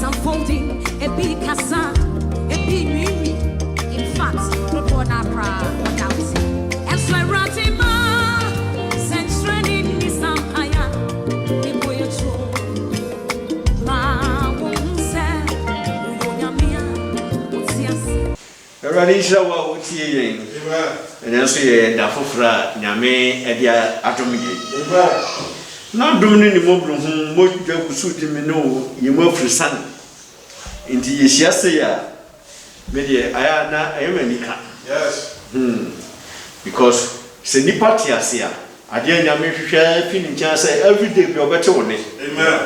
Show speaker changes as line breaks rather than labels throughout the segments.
unfolding, a big casa, a big movie. In fact, not one opera, what I was saying. And so I wrote him censoring me some higher. The boy a true. Ma won't say,
Radisha wa utie and also da fofra nyame edia atomige na domni ni mobru hu modwa kusuti me no yemo frisan inti yesiase ya media aya na ayemanika
yes
because se nipa tiase ya ade nyame hwehwe fini ncha say every day be obete woni
amen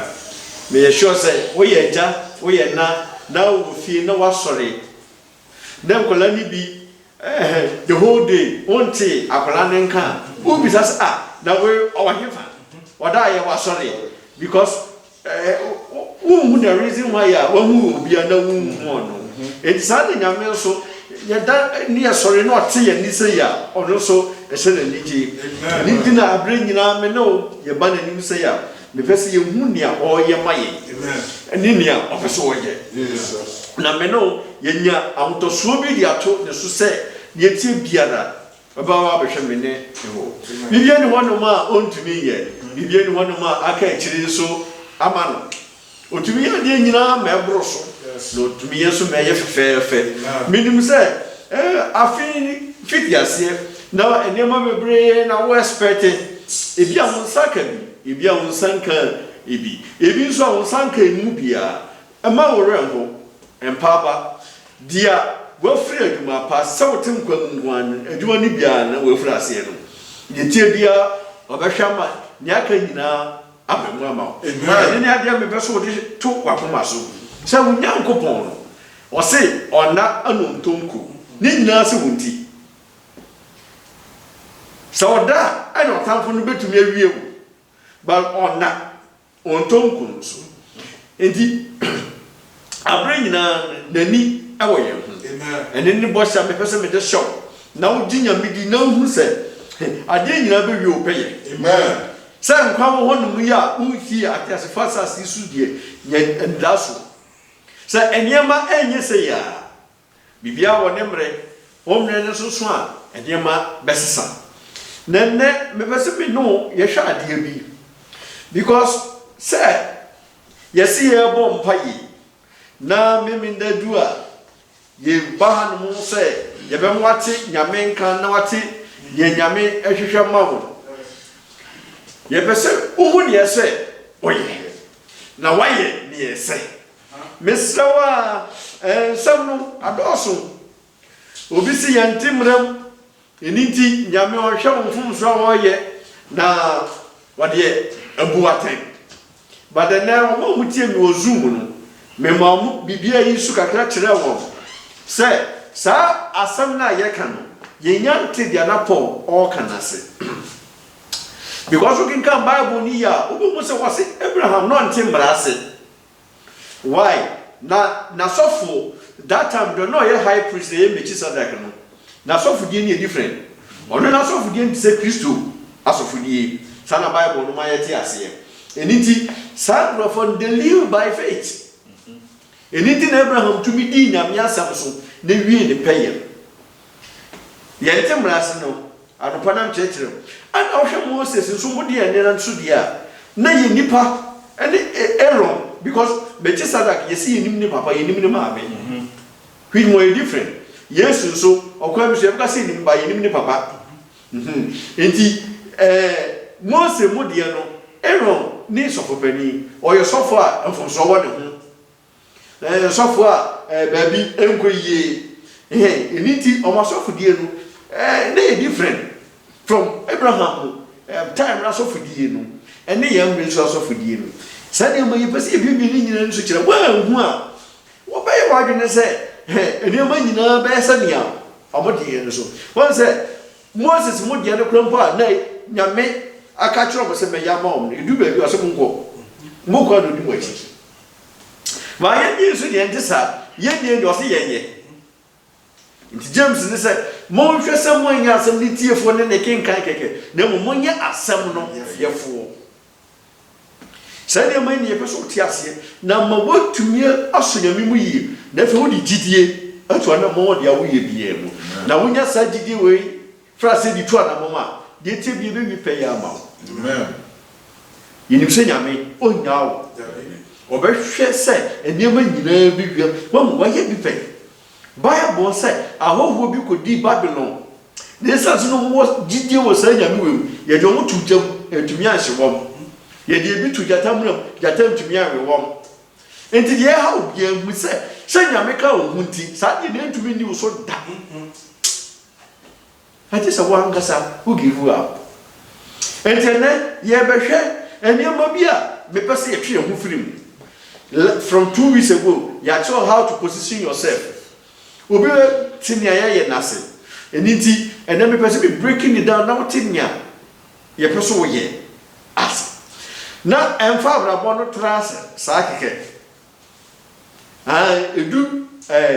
me sure say wo ye ja wo ye na wo fie na wasori dem kola ni bi the whole day onti akola nenka who be say na we our hefa wada ye wasori because who the reason why ya who obi na who no it sad nyame so ye da ni asori na ote ye ni say ya ono so e se na niji ni dina abre nyina me no ye ba na ni say ya me pese ye hu ni a o ye maye amen ni ni a o pese wo ye
Jesus
na me no yenya ahotoso bi dia to ne so se ye tie biara baba wa behwe me ne ho bibia ni hono ma ontumi ye bibia ni hono ma aka ekiri so ama no otumi ye de nyina ma ebro so no otumi ye so ma ye fefe minim se afin fitiase na enema bebre na wo expect ebi a won saka bi ebi a won sanka ebi nso a won sanka emu bia ama wo renho empaba dia wo free aduma pa sawtem kwangwan aduma ni bia na wo free ase no yetie bia obehwama ni aka nyina abemu ama amen ni ade me beso wo de to wakoma so se wo nyankopon no wo se ona anontonku ni nyina se wonti sawoda ana otamfo no betumi awie wo ba ona ontonku so enti abre nyina nani ewo ye
amen
ene ni bo sha me pese me de show na wo ginya midi na hu se ade nyina be wi opeye
amen
se nkwa wo honum ya unfi atiase fasa sisu die nya ndaso se eniema enye se ya bibia wo ne mre omre ne so so a eniema besesa nenne me pese me no ye hwa ade bi because se yesi ye bo mpayi na meminda dua ye bahan mu se ye be mwate nyame nkan na wate ye nyame ehwehwe mawo ye pese uhu ne se oye na waye ne se mesrawa samno adoso obi si yantimram eniti nyame ohwe mfum so woye na wade abuaten badana wo mutie mi ozum no memamu bibia yi su kakra kire wo se sa asam na ye kan ye nyante dia na pon o kanase because we can come Bible ni ya obo mo se wase Abraham no ante mbrase why na sofo that time do no ye high priest ye mechi sadak no na sofo die ni different ono na sofo die se Kristo asofo die sana Bible no ma ye ti ase eniti sa brofo they live by faith anything Abraham to me di nyame asam so na wie ne peye ye ntemrase no anopa na mchechire ana ohwe Moses so mo di ene na nso dia na ye nipa ene Aaron because Melchizedek yesi yenim ne papa yenim ne maame which more different yes so okwa mi so kasi yenim ba yenim ne papa enti Moses mo dia no Aaron ni sofopani o ye sofo a mfomso wo ne ho sofo a baby enkoyie eniti o ma sofo die no na different from Abraham time na sofo die no ene ye mbre so sofo die no sane ma yepese bibi ni nyina nso kire wa hu a wo be ye wadwene se ene ma nyina be sania omodie no so won se Moses mo die no krampo a na nyame aka kire mo se me ya ma om edu ba bi o se mo ko do di mo achi ma ye ni so die ntisa ye die o se ye nti James ne se mo hwe se mo nya asem ni tiefo ne kenkan keke na mo nya asem no yefo Send your money a person tiasia. Now, my work to me, as soon as we never would GDA, and to another more, the away be. Now, when you said GDA way, first said the two other mamma, they tell you we pay your amount. You say, Yami, oh, now, or very fair said, and your money never be real. One, why you be paid? By a boy said, I hope you could be Babylon. This has no more GDA was saying, you don't want to jump to me as you want. Ye dey to jatam to me awe wom enti ye ha obi ahu se nyameka ohun ti sa dey na ntumi ni so da ati se wan kasa who give you up enti ne ye behwe enioma bi a me pese ye twe hu firim from 2 weeks ago ya show how to position yourself obi tinia ye nase enti ene me pese be breaking it down now tinia ye pese wo ye as na emfa bono trans sakeke edu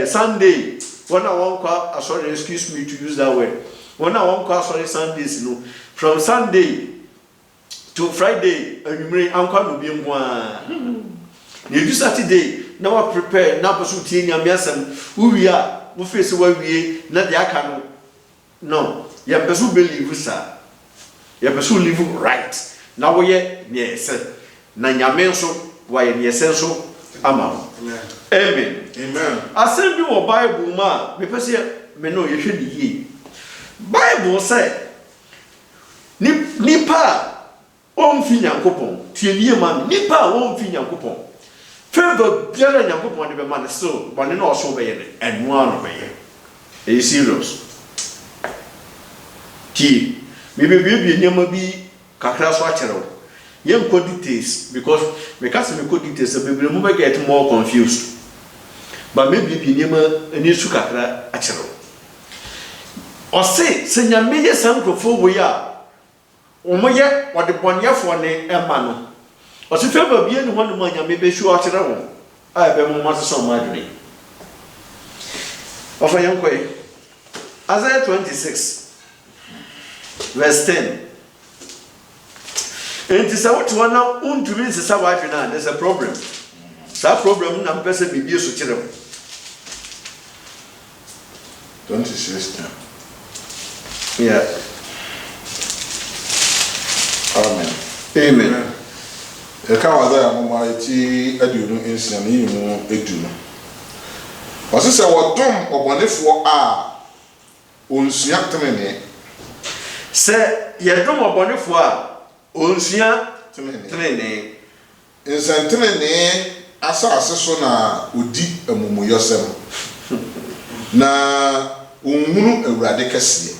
Sunday one won kwa sorry excuse me to use that word one won kwa sorry Sundays no from Sunday to Friday anumre ankwa no bi nwa you do Saturday na wa prepare na person tie nyame asem wi a wo face wa wie na de aka no ya person believe sa ya person live right na wo ye niese na nyame nso wo ye niese nso ama amen
amen
asem bi wo Bible ma me pese me no ye hwe ni yi Bible say nipa on fi nyankopon tie nie ma nipa on fi nyankopon favor biara nyankopon de be ma ne so bone na oso be ye ne enu ano be ye e serious ti me be nyama bi kakra so achero yen ko details because me case me ko details be mo be get more confused but maybe bi nyama eni su kakra achero o se nyame ye sankrofo wo ya o mo ye wo de bonyefo ne ema no o se favor bi eni ho no nyame be shu achero wo a be mo ma so ma dwene o fa yen ko Isaiah 26 verse 10. And this is what one now to read the wife now. There's a problem. That problem na person be so chire.
26.
Yeah.
Amen.
Amen.
E ka wa da mama eti aduonu ensia na yimu edunu. Wase se wodom obonefo a onsua temene.
Se yedom obonefo a onsua temene.
Nsantene asase so na odi amumuyosem. Na onhunu awurade kese.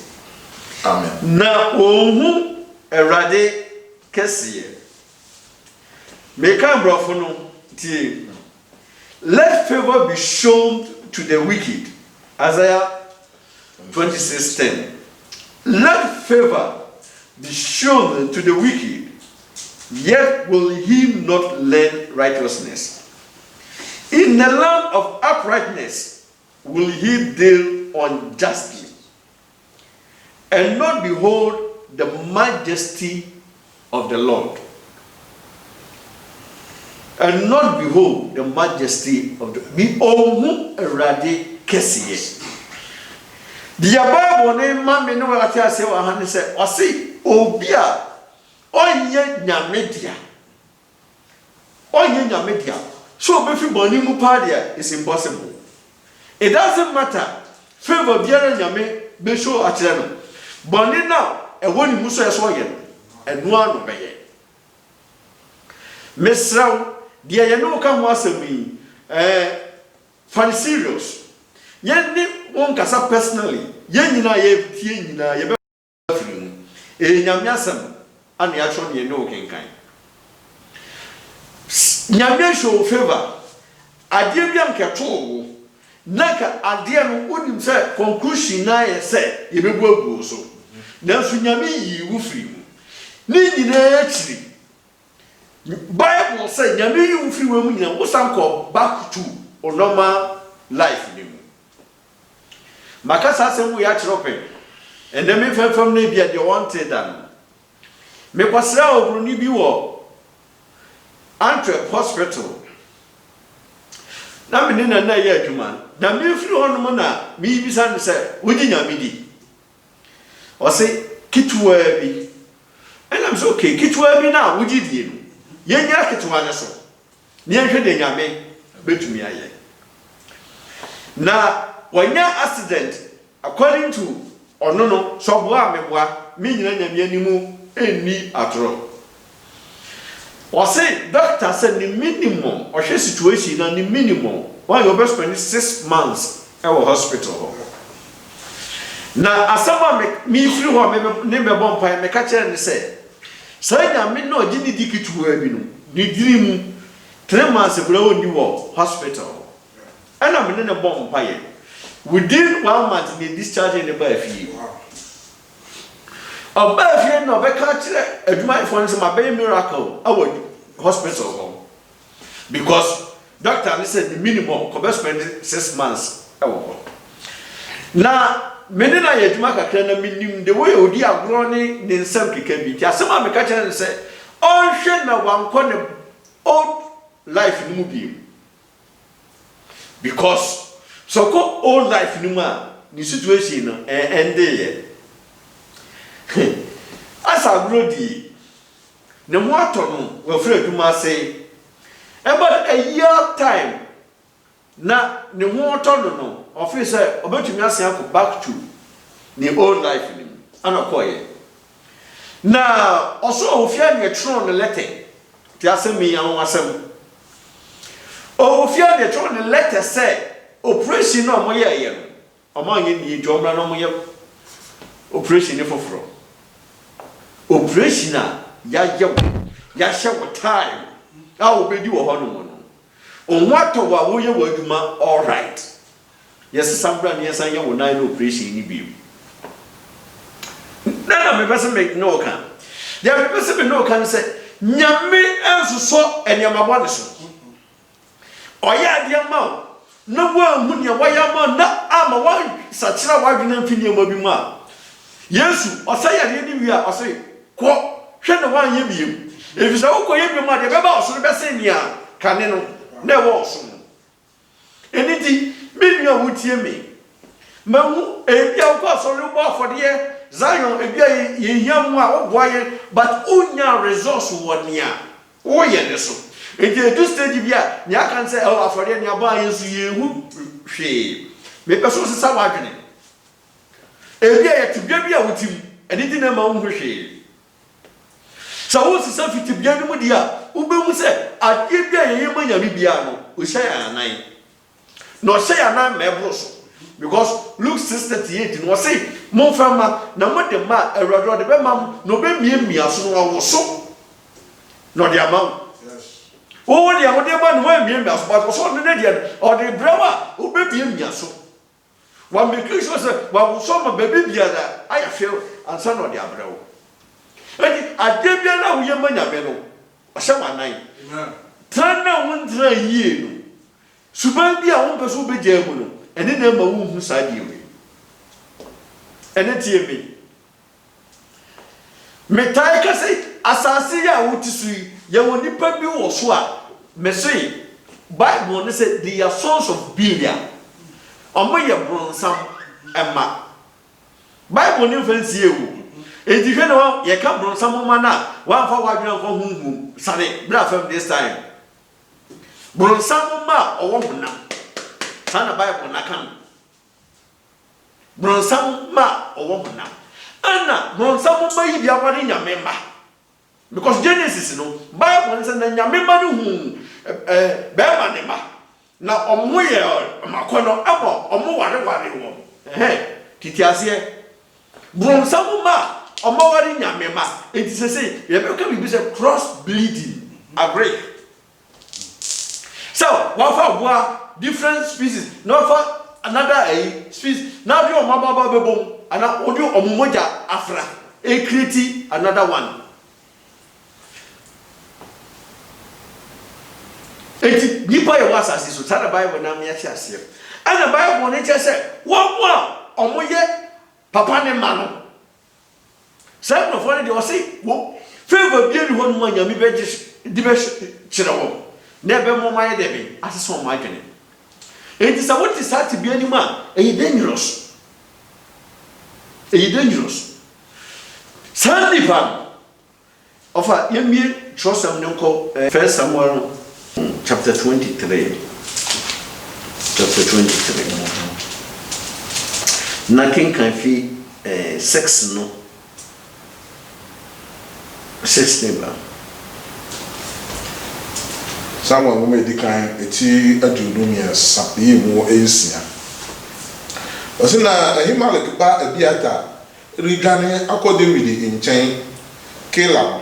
Amen.
Na onhu awurade kese. Meka brofo no tie. Let favor be shown to the wicked. Isaiah 26:10. Let favor be shown to the wicked, yet will he not learn righteousness. In the land of uprightness will he deal unjustly, and not behold the majesty of the Lord. And not behold the majesty of the be ohu erade kesiye. The Bible ne ma me no ati ase wa han se osi obi a onye nyamedia. Onye nyamedia. So be fi boni mu pa dia is impossible. It doesn't matter. Favor biara nyame be show akire no. Boni na e woni mu so eso ye. Enu anu be ye. Mesraw dia ye no ka ho asemi fan serious ye ni won kasa personally ye nyina ye tie nyina ye be afiri nyame asem ana ya cho ne no kenkan nyame show favor ade bia nketo wo naka ade no wonim se conclusion na ye se ye bebu agu so nanso nyame yi wo firi ni nyina akiri Bible say nyame yi mfiri we mu nyina wo sanko back to normal life ni mu makasa asem wo ya chirope and then me fam na bia de wanted dan me kwasra obroni bi wo Antwerp Hospital. Na me na na ye adwuma. Na me firi ho no na me bisa ne se wogi nyame di. O se kitwa bi. And I'm so okay, kitwa bi na wogi di no. Ye nyira kitwa ne so. Ne nhwe de nyame betumi aye. Na wanya accident according to ono no so boa meboa me nyina nyame animu enni atro. O say doctor said the minimum or she situation na the minimum why you best spend 6 months at a hospital. Na asama me free ho me bom pai me ka kire ne say say nyame no gini dikitu abi no ni dirimu 3 months bra oni wo hospital. And I'm in a bomb pai within 1 month they discharge in the baby. About here no be catch adwuma for some a miracle our hospital because doctor said the minimum could spend 6 months. Now many na adwuma kakra na minim the way odi agro ne nsam keka bi ti asema me catch and say on hwe na wankɔ ne old life no bi because so ko old life no ma the situation no end there. As I grow the water no we afraid to must say about a year time na the water no officer about to me back to the old life and akoye na also ofia ne tron the letter ti asem me an wasem ofia ne tron the letter say operation no mo ye no omanye ni jomra no mo ye operation ne foforo operation ya hye time a obedi wo ho no mo no onwato wa wo ye waduma all right yes sambra ne san ye wo nine operation ni bi na me pese me no kan ya me pese me no kan say nyame ensoso eniamabo ne so oya dia ma na wa hu ne wa ya ma na ama wa sachira wa dwena mfini ma bi ma Yesu osaya de ni wi a osay ko hwe na wan ye biem efisa wo ko ye biem a de beba osoro bese nia kane no na wo oso eniti me nua wutie me mamu ebia ko osoro bo afode Zion ebia ye hiamu a wo boye but unya resource wo nia wo ye ne so enti do stage bia nya kan say o afode nia ba Yesu ye hu hwe me peso sisa wa dwene ebia ye tibia bia wutim eniti na ma wo hwe so wo sisa fitibia no mu dia ubemu se ade bia ye yema nya bia no o hye anan no hye anan mebro so because Luke 6:38 no say mon fama na mo de ma awrado de be mam no be mia so no wo so no de amam yes wo de wo de ba no mia so but so no de o de brawa o be mia so wa me kristo se wa wo so ma be bia da aya feel ansa no de abrawo edi ade bia na wo ye manya be no o hye wanan amen tan na wo ndra yie no suban bia wo pe so be jamu no ene na ma wo hu sa die we ene tie me tai ka sei asase ya wo tisui ye wo nipa bi wo so a me sei Bible ne say they are sons of Belial omo ye bronsam ema Bible ne fancy ewu enti hwe no ye ka bronsam ma na wa fa wa dwen ko hunhum sare bra fam this time bronsam ma owo huna sana Bible na kan bronsam ma owo huna ana bronsam ma yi bia kwani nyame ma because Genesis no Bible say na nyame ma no hu be ma ne ma na omo ye makono abo omo ware wo titi ase bronsam ma omo ware nyame ma enti say ye be ka bi say cross bleeding agree so what for different species no for another species now do omababa bebom ana odi omomoja afra e create another one eti nipa ye wasase so tana Bible na me achi ase ana Bible ne che se wo mo omoye papa ne ma no say no for the o say wo favor be any one man, Yami Bejish, Chirawo. Never more my Debbie, as a song my journey. It is a what is hard to be any man, dangerous. Dangerous. Sandy Pan of a Yami Trosam Noko, First Samuel chapter 23. Chapter 23. Nakin can fee sex no. Sex neighbor.
Someone who made the kind a tea at Junomia, Sapi more Asia. Was in a Himalaya bar a beata, regarding accordingly in chain, Kela.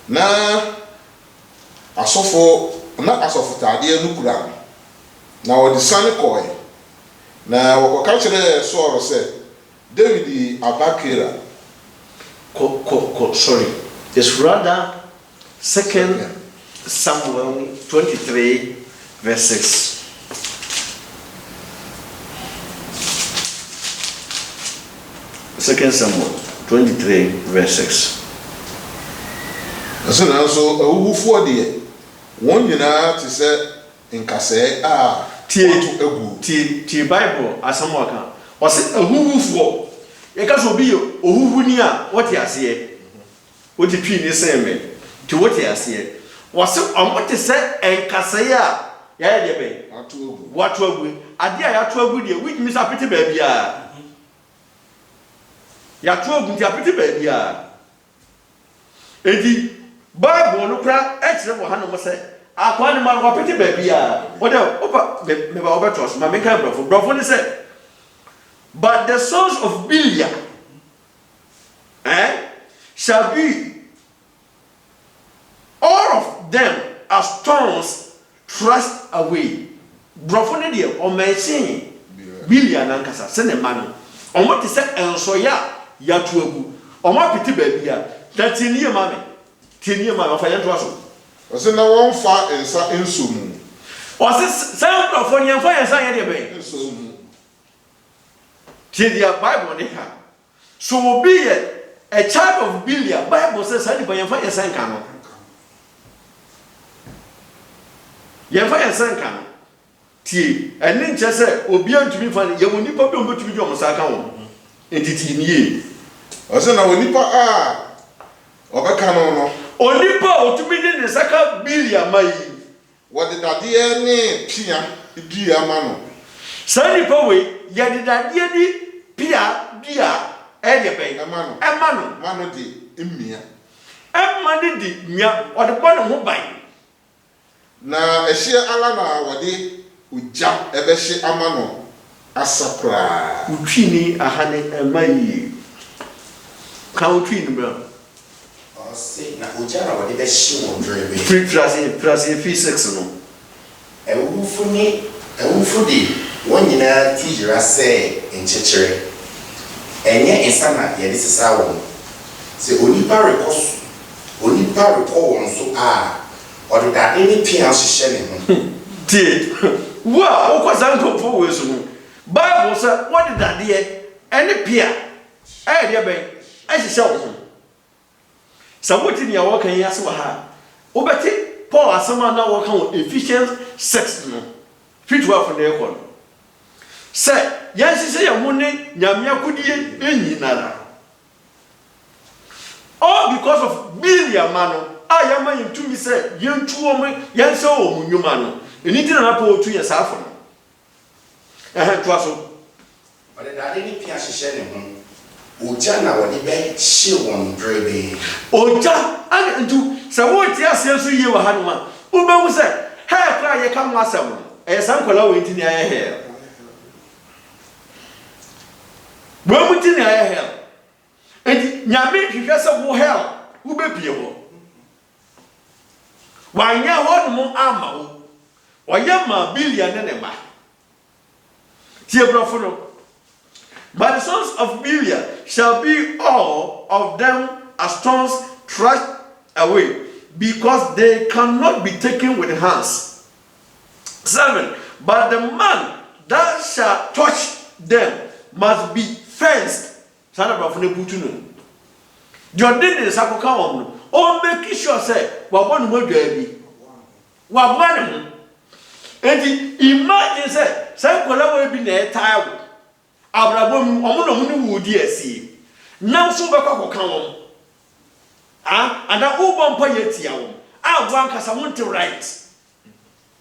Now, a sofa, not as of Tadia Nukram. Now, the sun coy. Now, what culture saw said, David Abakira.
Sorry, it's rather 2 Samuel 23, verse 6. Second Samuel 23, verse 6.
As an answer, who for dear? One to say in Casse,
T Bible, as some worker, was it a who for? You can't be a who near what you see. What the tree is saying to what you see. Was it on what to say and Cassaya? Yeah, what will we? I dare trouble you, which Miss Appetite baby. Ya trouble your pretty baby. Eddie, Bible no cry, excellent for Hannah must say. I can't my pretty baby. Whatever, maybe over trust my make up for Brofon said. But the sons of Bilia shall be all of them as stones thrust away. Brofonidia or may sing Bilia Nankasa, send a man. On what is said and so ya to or my pretty baby. That's in your mammy. 10 years, my friend was.
Was in a one far and sum.
Was this sound of one young fire sign anyway? Till the Bible, so will be a child of Bilia. Bible says, I by your fire sign canon. Your fire sign canon. Tea, and then just say, will be to me funny. You will need to be on Sakao. And it's in ye.
Was in our nipper or a canon.
Only power to be in the Saka Bilia, my.
What did that dear name, Pia, dear Mano?
Sunny Powe, ya did that dear Pia, dear, Eddie,
a man, Mano di, Imia.
I'm money di, Mia, or the bottom who buy.
Now, a sheer Alana, what they would jump a beshi amano, a sapra.
Uchini, a honey, and my country, bro.
Say, na ujana wa debe shi won drebe.
Frase physics no.
Ewufu di won nyina tujira se enchechere. Enye insana ye disisa won. Se onipa rekosu. Onipa rekọ won so odi da ni pia hihye ne ho.
Tie. Wa okwasa nkofo we so no. Bible say what did that there any pia. Dia ben. Hihye wo ho. Somebody near walking Yaswaha. Obeti, Paul, as someone now walk on Ephesians 6. Fit well from the aircon. Say, yes, say a money, Yamia Kudi, any nada. All because of Bilia Mano. I am in to me, say, young 2 women, young so, you mano. You need to apple 2 years after. I had to.
But I didn't pia hihye ne ho. Ujana wa debe shi won drebe.
Oja and do so what yes so ye wa hanuma. Ube say, "Hey, cry ye come asem." E san kola we ntini aye here. We mutini aye here. Enti nyame hwehwe se wo hell, wo be pie wo. Wa nya ho no ama wo. Oya ma billion ne ba. Tie brofo no. But the sons of Bilia shall be all of them as stones thrust away, because they cannot be taken with hands. 7. But the man that shall touch them must be fenced. John didn't Sakoka on. Oh, make sure say, well, one more baby. Well, one. And imagine say, Sankola will be there tired. Abraham, Omono would dear see. Now, so back come. Ah, and I open Payetiao. I want us, I want to write.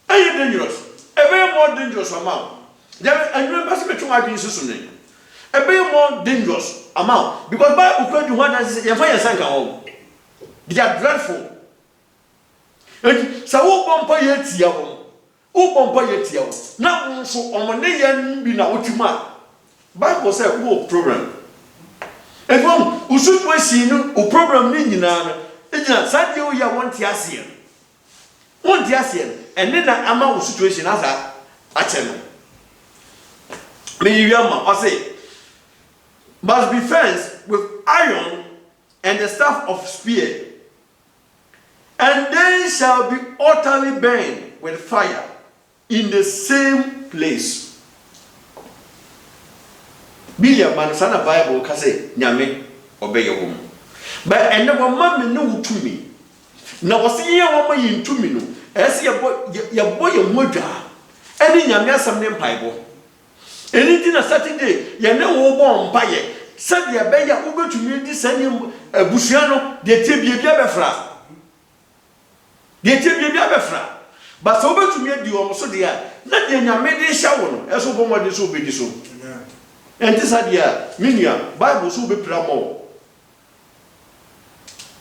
Are you dangerous? A very more dangerous amount. And remember, a very more dangerous amount because Bible could do what I say. Your fire sank home. They are dreadful. So, who bump Payetiao? Who bump Payetiao? Now, so on Monday, be now to man. Bible said, "Who problem?" And from Usut was seen, who problem meaning, it's not Sadio, you want Yassian. One Yassian, and then that amount of situation as a channel. May you I say, must be fenced with iron and the staff of spear, and they shall be utterly burned with fire in the same place. Billion man sana Bible kase nyame obey your home. But and never mammy no to me. Now was here one in 2 minutes. As your boy your moja. Any nyame some name Bible. Anything a Saturday, you know born by it. Said your bear who go to me this same Busiano, the Tibia Befra. The Tibia Befra. But so to me, you almost dear. Not the nyame shower, as of one is so big so. And this idea, Minia, Bible so be pramo.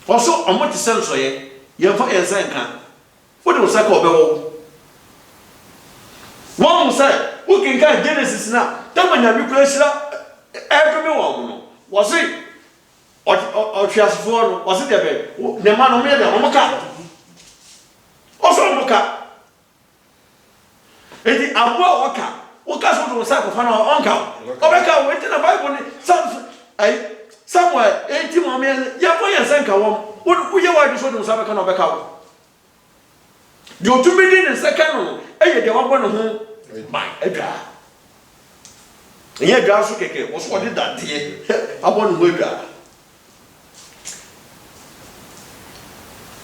Also, on what is sense, you have a Zanka. What was I call? One said, who can get Genesis now? That when you replace every one was it? Or just for was it the man of the Omaka? Also, Omaka. And the Abua Waka was a for our uncle. Obeka went in a Bible somewhere 80 more men. Yapoya Sanka. What you want to show them Sabakan of Becau? You 2 million and second, and you want one of whom my Edra. And yet, Drasuke was what did that day upon Wilga.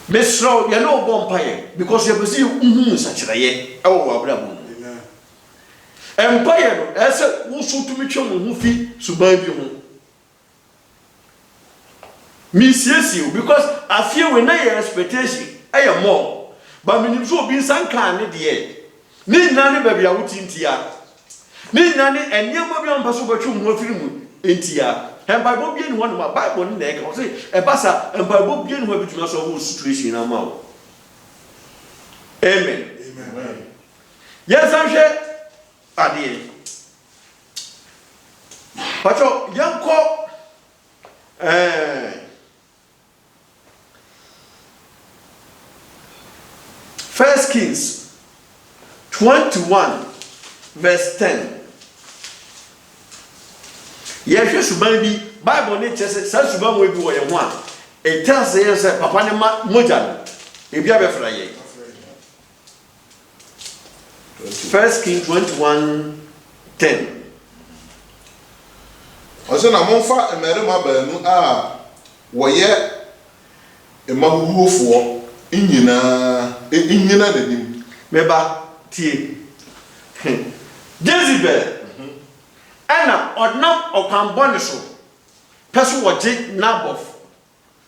Miss Row, you know, Bompire, because you perceive such a ye. Oh, Abraham. Empire, as a also to me, who feed Subabi. Miss you because I feel when I expectation, I am more. But when you so be some kind of the end. Need nanny baby out in Tia. Need nanny and young baby on Passover more film in Tia. And by Bob being one of my Bible neck, I'll say a bassa and by Bob being where between us all situation in our mouth. Amen. Amen. Yes, I'm sure. Adi. Pacho, young cop. First Kings 21, verse 10. Yes, you baby. Bible nature says, such a will be what you want. It tells us that Papa Mojan, if you have a Friday. First King 21, 10.
Also, na monfa emerema baanu a woye emahuhufoɔ inyina nanim
Meba tie. Jezebel. Ana odnam okambone so. Person woje Naboth.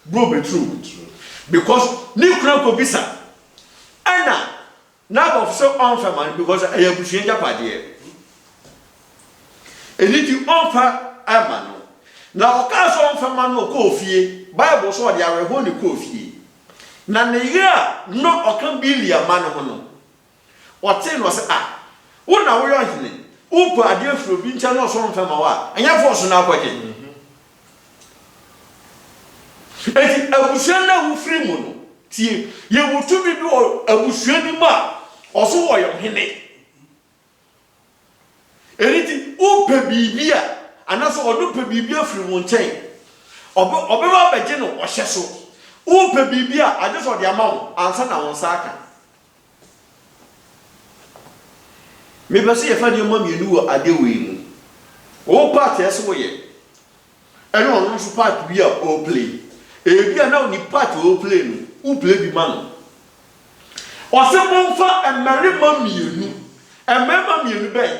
Bro be true. Because ni kura ko bisa. Ana Naboth so unfair because ayabushien japade. Eniti onfa amano. Na okaso unfair man no ko fie. Bible so de aweho ni ko fie. Na ne ya no okan bilia man ho no. Ote no se wo na wo yo hene. Wo pa ade afro bi ncha no so unfair ma wa. Anya force na akwaje. Eti abusuan na wo free mu no. Tie ye wotu bi do abusuan ni ma. Oso wo yo hene. Eriti wo pa bibia anaso odo pa bibia free wo nchen. Obeba beje no ohye so. Wo pa bibia ade so de amawo ansa na won saka. Me bese ye fa de ma mienu wo ade we mu. Wo part yes wo ye. Eno no so part bi a o play. ebi ana oni part o play no o play bi man o se monfa emerima mienu emerima mienu ben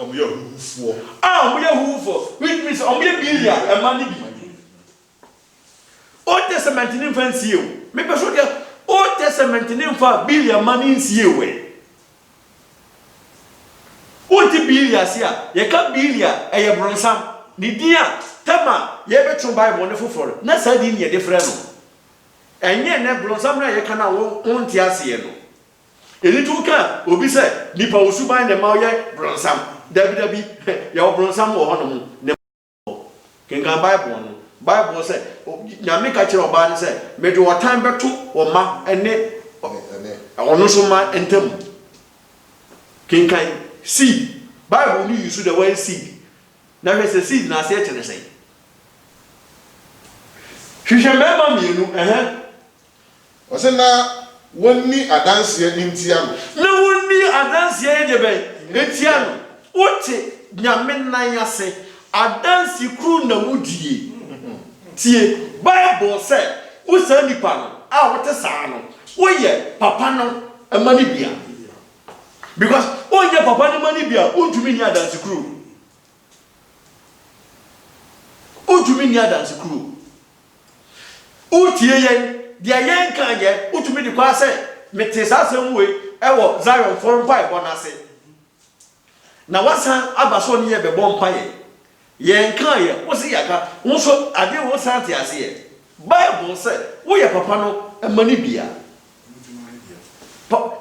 omo ye hufo
omo ye hufo which means omo ye bilia emani bi Old Testament ni fancy o me pe so de Old Testament ni fa bilia mani nsie we o ti bilia sia ye ka bilia eye bronsam ni dia tema ye betun Bible ne foforo na sa di ne different no enye ne bronsam na ye kana wo nti ase no eni tu ka obi se nipa osuban ne ma ye bronsam dabi ya bronsam wo hono mu ne kenga Bible no Bible say nyame ka kire oba ne say me de wotan beto wo ma ene ono so ma entam kenkan seed Bible ni use the word seed na we say seed na say kire say hwehwe mema mienu
o se na wonni adanse ntia no
na wonni adanse je ben etia no wote nyame nan ase adanse kru na wudie tie Bible say usa nipa no a wote saa no woye papa no amani bia because onye papa no mani bia untumi ni adanse kru utie yen dia yen kan ye utumi di kwa say metesa asem we ewo Zion forum pai bonase na wasan abaso ni ye be bon pai yen kan ye wo se yaka wo so ade wo san te ase ye Bible say wo ye papa no amani bia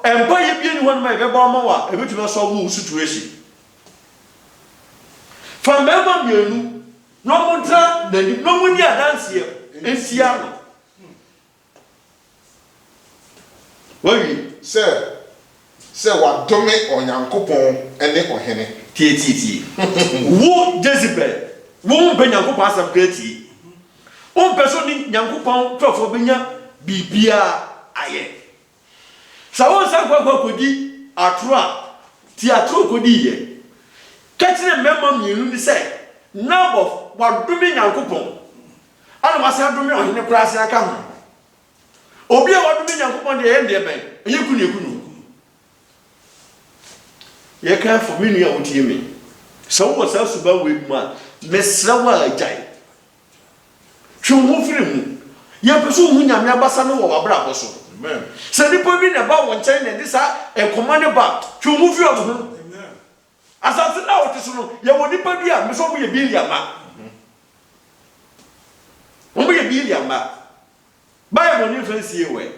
empa ye bia ni won ma be bon ma wa ebetumi so mu situation from mema mienu no montra na ni no muni adanse ye ensia no
se wa dome onyankopon ene ohene
tie wo Jezebel wo be nyankopon asam kreti wo be so ni nyankopon trofo benya bibia aye sa won sa kwa kodi atroa ti atro kodi ye katire mema mienu ni se nabo wa dome nyankopon ana wasa dome ohene kura ase aka ho obi a wadumi nyankopon de ende ben yekunu ye kan for me nua wotie me so wo sa suba we mu a mesra wa ajai twuhu firi mu ye peso hu nyame abasa no wo wabra boso
amen
se nipo bi ne ba won chen ne disa enkoma ne ba twuhu firi obo amen asase na wote so no ye wo nipa bi a me so mo ye bilia ma mo ye bilia ma Bible ni fancy we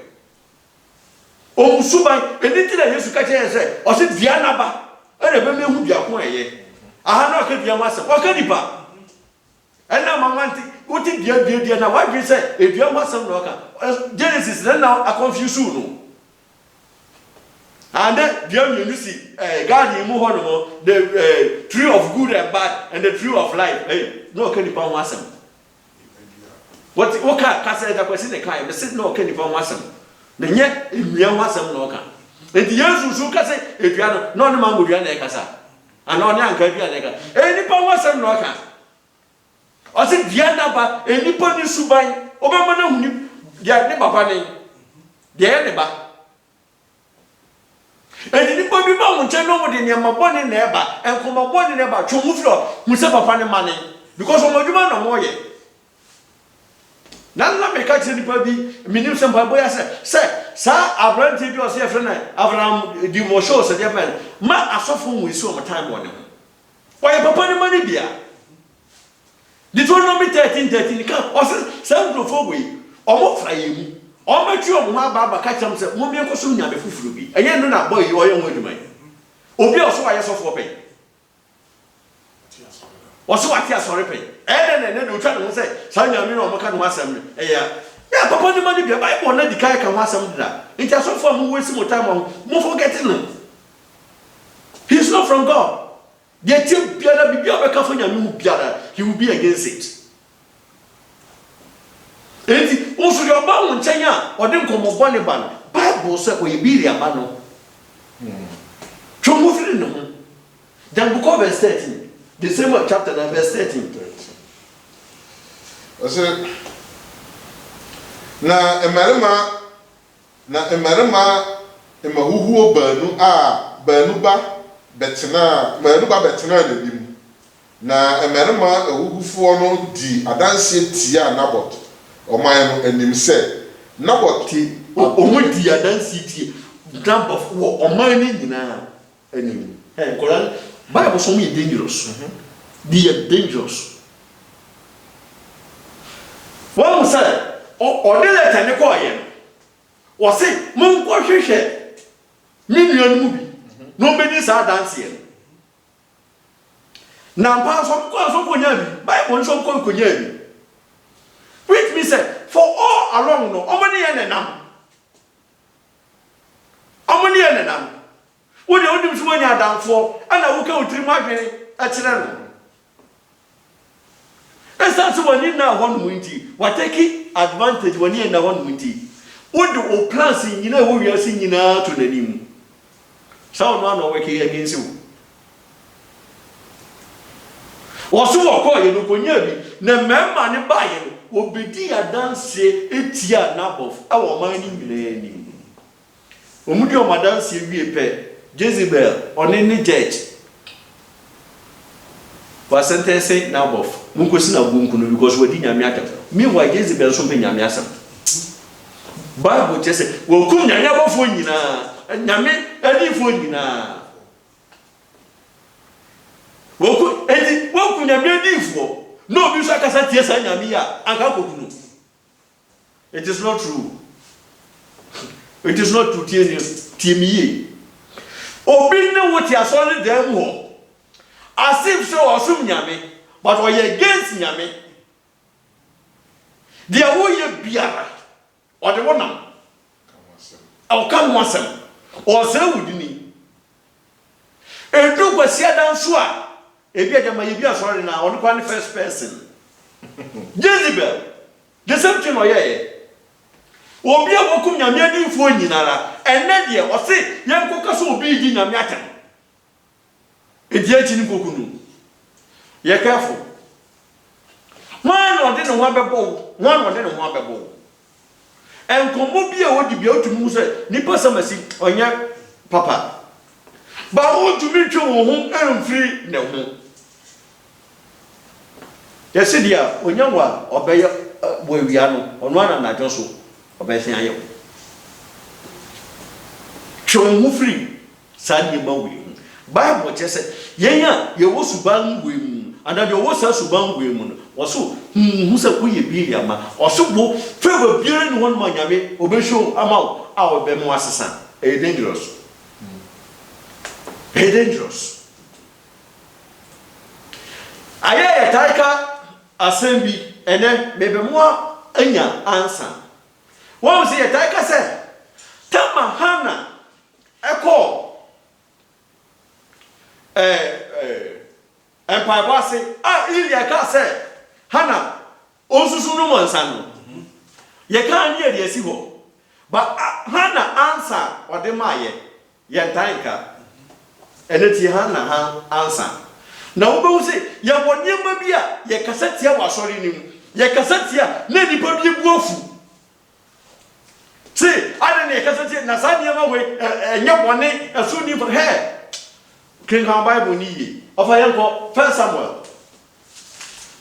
o musuban eniti na Yesu ka che se o se dia na ba ere be mehu dia ko eye aha na ka dia wasa o ka dipa ena mamanti uti dia na wa gbe se e dia wasa no ka Genesis na a confuse no and dia you see God mu ho no the tree of good and bad and the tree of life no ka dipa wasa what ka say that question the kai be sit no ka dipa wasa na nye emia wasa no ka enti Yesu su ka say edua no no ma ngodua na e kasa ana oni anka dua na e ka nipa wasa no ka o se dia na ba nipa ni suban obama na huni dia ne papa ne dia ne ba enti nipa bi ba won che no mo de ne ma boni na e ba enkoma boni na e ba twomu flo mu se papa ne ma ne because o moduma na mo ye Nana me ka tiri pa bi minim se mpa boya se sa abrante bi o se frena Abraham di mo show se de man ma asofo mu isi o mo time won ho why papa ni mani bia Deuteronomy 13:13 ka o se sangrofo we o mo fra yemu o ma twi o mo aba ka cham se mo me ko so nya be fufuru bi enye no na boy o ye ho adwuma obi o so wa ye sofo pe o so wa ti asore pe ne do twa no say sa nyame no maka no asem ya papa ni mani bia Bible na di kai ka ho asem dida nti asofo mo wesi mo time mo forget no he's not from God the team biara bibia be ka fo nyame mu biara he will be against it enti o so yo ba won chen a o de nkomo bone ba no Bible say o ye bi ria ba no chomo firi no then book of verse 13 the same chapter verse 13
I said, na mmarima emahuhuo baanu a baanu ba betena n'anim na mmarima ehuhufoɔ no di adanse tia Nabot ɔman no anim sɛ Nabot ti
ɔmo di adanse tie Nabot wɔ ɔman no nyinaa anim koran Bible so is dangerous they are dangerous one say ɔde letter ne kɔ yɛ no wɔse mo nkɔ hwehwɛ me nua no bi no be this adanse yɛ na mpa so konya bi Bible so konya bi which means say for all along no omoni ye nenam wo de odim so anya adamfo ana wo ka otiri madwene a kire no esa so wani na ho no nti what take advantage wani na ho no nti wo de o plans nyina wo wiase nyina to nanim sao no na work against you woso woko ye no konya bi na memma ne baye no obedi adanse etia Nabot awo man ni nyina ni omudi o madanse wie pe Jezebel on any judge was sentencing Nabot munkosi na gunkuno because wadi nyame atam meanwhile Jezebel so pe nyame asam Bible just say wo kum nyame abofo nyina nyame adifo nyina wo kum nyame adifo no bi so akasa tie sa nyame ya anka kokunu it is not true tie miye obi ne wo ti asori dem ho asif so osum nyame but we against nyame dia wo ye biara o de wonam o kan wasem o se wudini edu kwasi adanso a ebi adama ye bi asori na on kwa first person Jezebel the same thing o ye obi abokum nyame adinfo nyinara enne de o se yenkoka so obi di nyame atem edi achi ni kokunu ye careful man no de no ho abebo enkomo bi a wodi bi otumi se nipa samasi onye papa ba otumi twe wo ho emfiri ne ho yesi dia onyanwa obeye bo awia no ono ana na dwo so obese ayo twe ho free sanye mawe Bible just yenya ye wo suban gwemu and the wo sa suban gwemu no woso hu sa ku ye bi ama oso bo favor biere no won manyame obesho amaw a obe mo asesa dangerous aya taika assembly ene bebe mo anya answer won se taika se tama hana eko empire boss Ilia ka say hana onsusu no monsa no ye kan ye de asi ho but hana answer ode maye ye tanka eneti hana answer na wo be say ye woniema bi a ye kasatia wasori nim ye kasatia na nipa bi buofu say ade ne kasatia na saniema we enye bone asu ni for he King Bible ni of Ayanko, 1 Samuel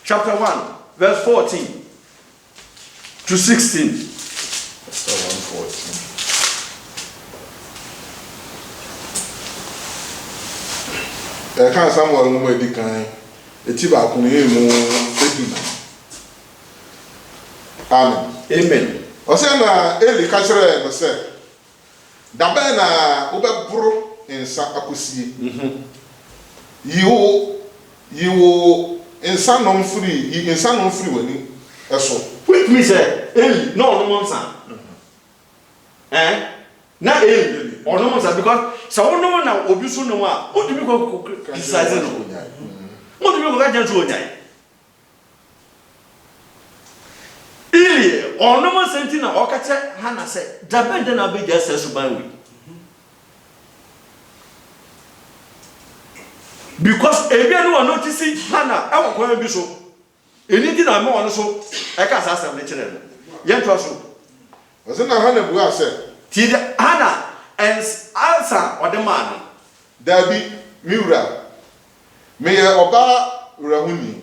chapter 1, verse 14 to 16.
Chapter 1:14. Can Samuel no way dikan eti ba kun ye mu eduna. Amen. O se na Eli ka kire no se da ba na wo be buru insa akosie yiwo insa nom free wani eso
Which means Eli no monsa na Eli no monsa because so no na obi so no a o dumi ko criticize no mo dumi ko ga jantu onyai Eli no monsa ntina o ka che hana se dabende na be just suban we because ebia no notice hana e wo kwa bi so anything na me won so e ka sa asem ne kire no ye ntwa so
ɔsɛ na Hannah bu asɛ
ti Hannah answer or the man
dabi miwura meyɛ ɔbaa wurahuni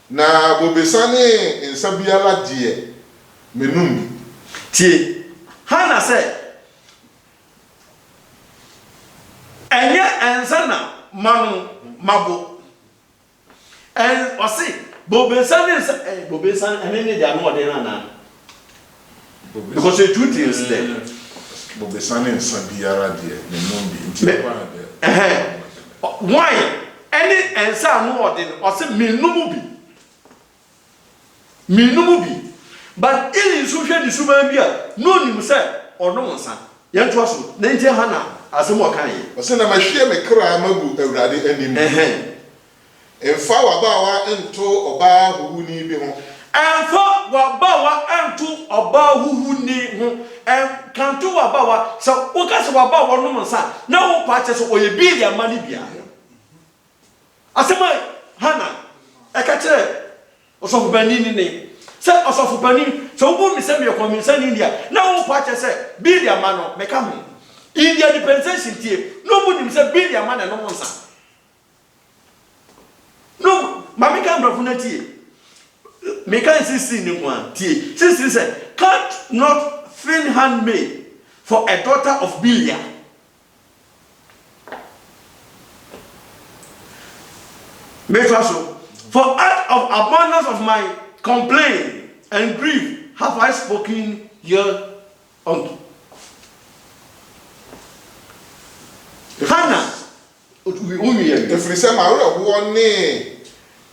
na bobesa ne nsa biara deɛ menum
tie Hannah said enye ensa na manu mabo and osi bobesa ne nsa bobesa ene ne dia no ode na because the truth is there
bobesa ne nsa biara deɛ menum bi nti
why any ensa no ode osi minumu bi but ili suhwe di suma bia no nim say ono nsa yento so na ntie Hannah asem o kan yi
ɔsɛ na mahwie me kra magu awurade anim emfa wabawa ento ɔbaa huhuni bi ho
emfa wabawa ento ɔbaa huhuni ho kanto wabawa so wo ka se wabawa no nsa na wo pa che so oye bi ya mani bia asem Hannah ekatre osofu bani ni se osofu bani so wo mi se me kominsa ni India na wo pa che se bi ya mano me ka ho India dispensation tie no mu nim se bi ya mano no nsa no mami ka mbrafo na tie me kan sisi ni ho tie sisi say can't not thin handmaid for a daughter of Biliam. For out of abundance of my complaint and grief have I spoken here unto Hannah.
Efiri sɛ ma wura ho ne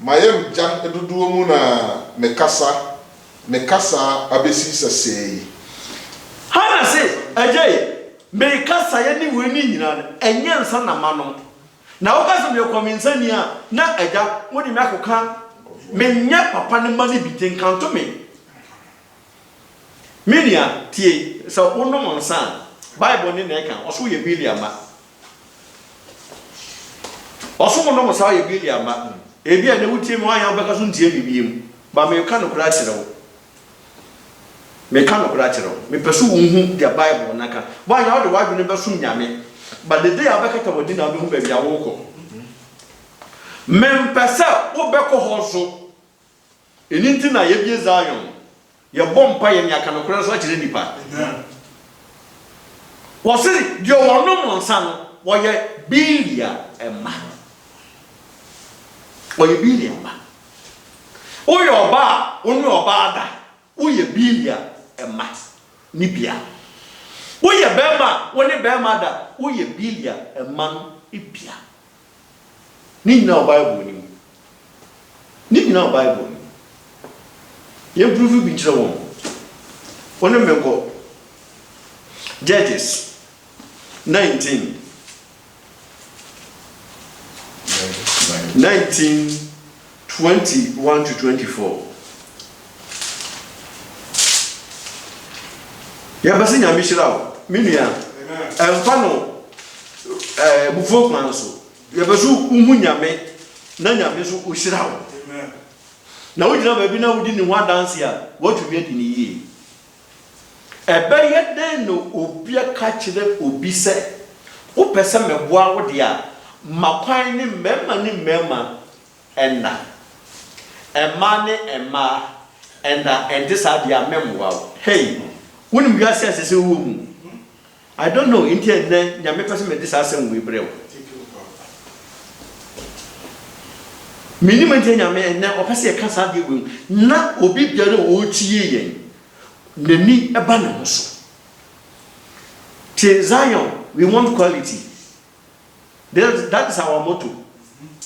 mayam ja eduduo mu na mekasa abesi sɛsɛyi.
Hannah say ajay mekasa ye ni we ni nyina enye nsa na ma no na wo ka se me kominsa ni a na aja woni me akoka menya papa ne ma ne bitin kanto me menia tie so wono nsa Bible ni na kan oso ye Biliam ma oso mo no sa ye Biliam ma ebi a ne wutie mo anya obeka so ntie bibiem ba me ka no kura kyerɛ wo me pesu unhu the Bible naka ba nya ode wadwe ne besu nyame but the day abekata wodi na be hu ba bia wo ko mempesa wo beko hoso eninti na ye bie Zion ye bompa ye nyaka no kura so kyerɛ nipa wo se dio wono monsa no wo ye Biliam ema wo ye Biliam ba wo ye oba onu oba da wo ye Biliam ema ni bia wo ye bema wo ne bema da wo ye Biliam ema no ibia ni na Bible ni na Bible ni ye prove bi kire won woni meko Judges 19 21 to 24 ya basi nyame shira wo menua emfa no bufo kwan so ya basu uhu nyame na nyame so oshira wo na wo gina ba bi na wo di ni ho dance a what we be ni yi ebeye den no obi aka kire obi se wo pese meboa wo de a makwan ni mmema enda ema ne ema enda endisa dia memwa hey woni mi ase ase wo mu I don't know inti ene nyame pese me disa ase wo ibrew minimum nti nyame ene opese e kasa de wo na obi biare o tie yen nani eba na so to Zion we want quality. That is our motto.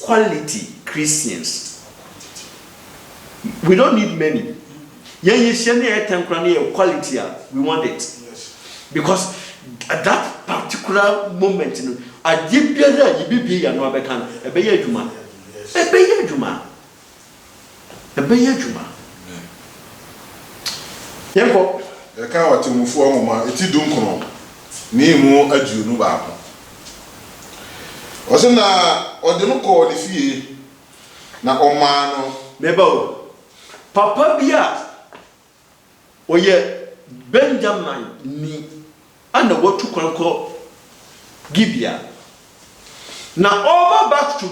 Quality Christians. We don't need many. Quality, we want it. Yes. Because at that particular moment, you know,
Osina odinu ko ni fie na oma no
meba o papa bia oye Benjamin ni ana watu kwanko Gibea na over back to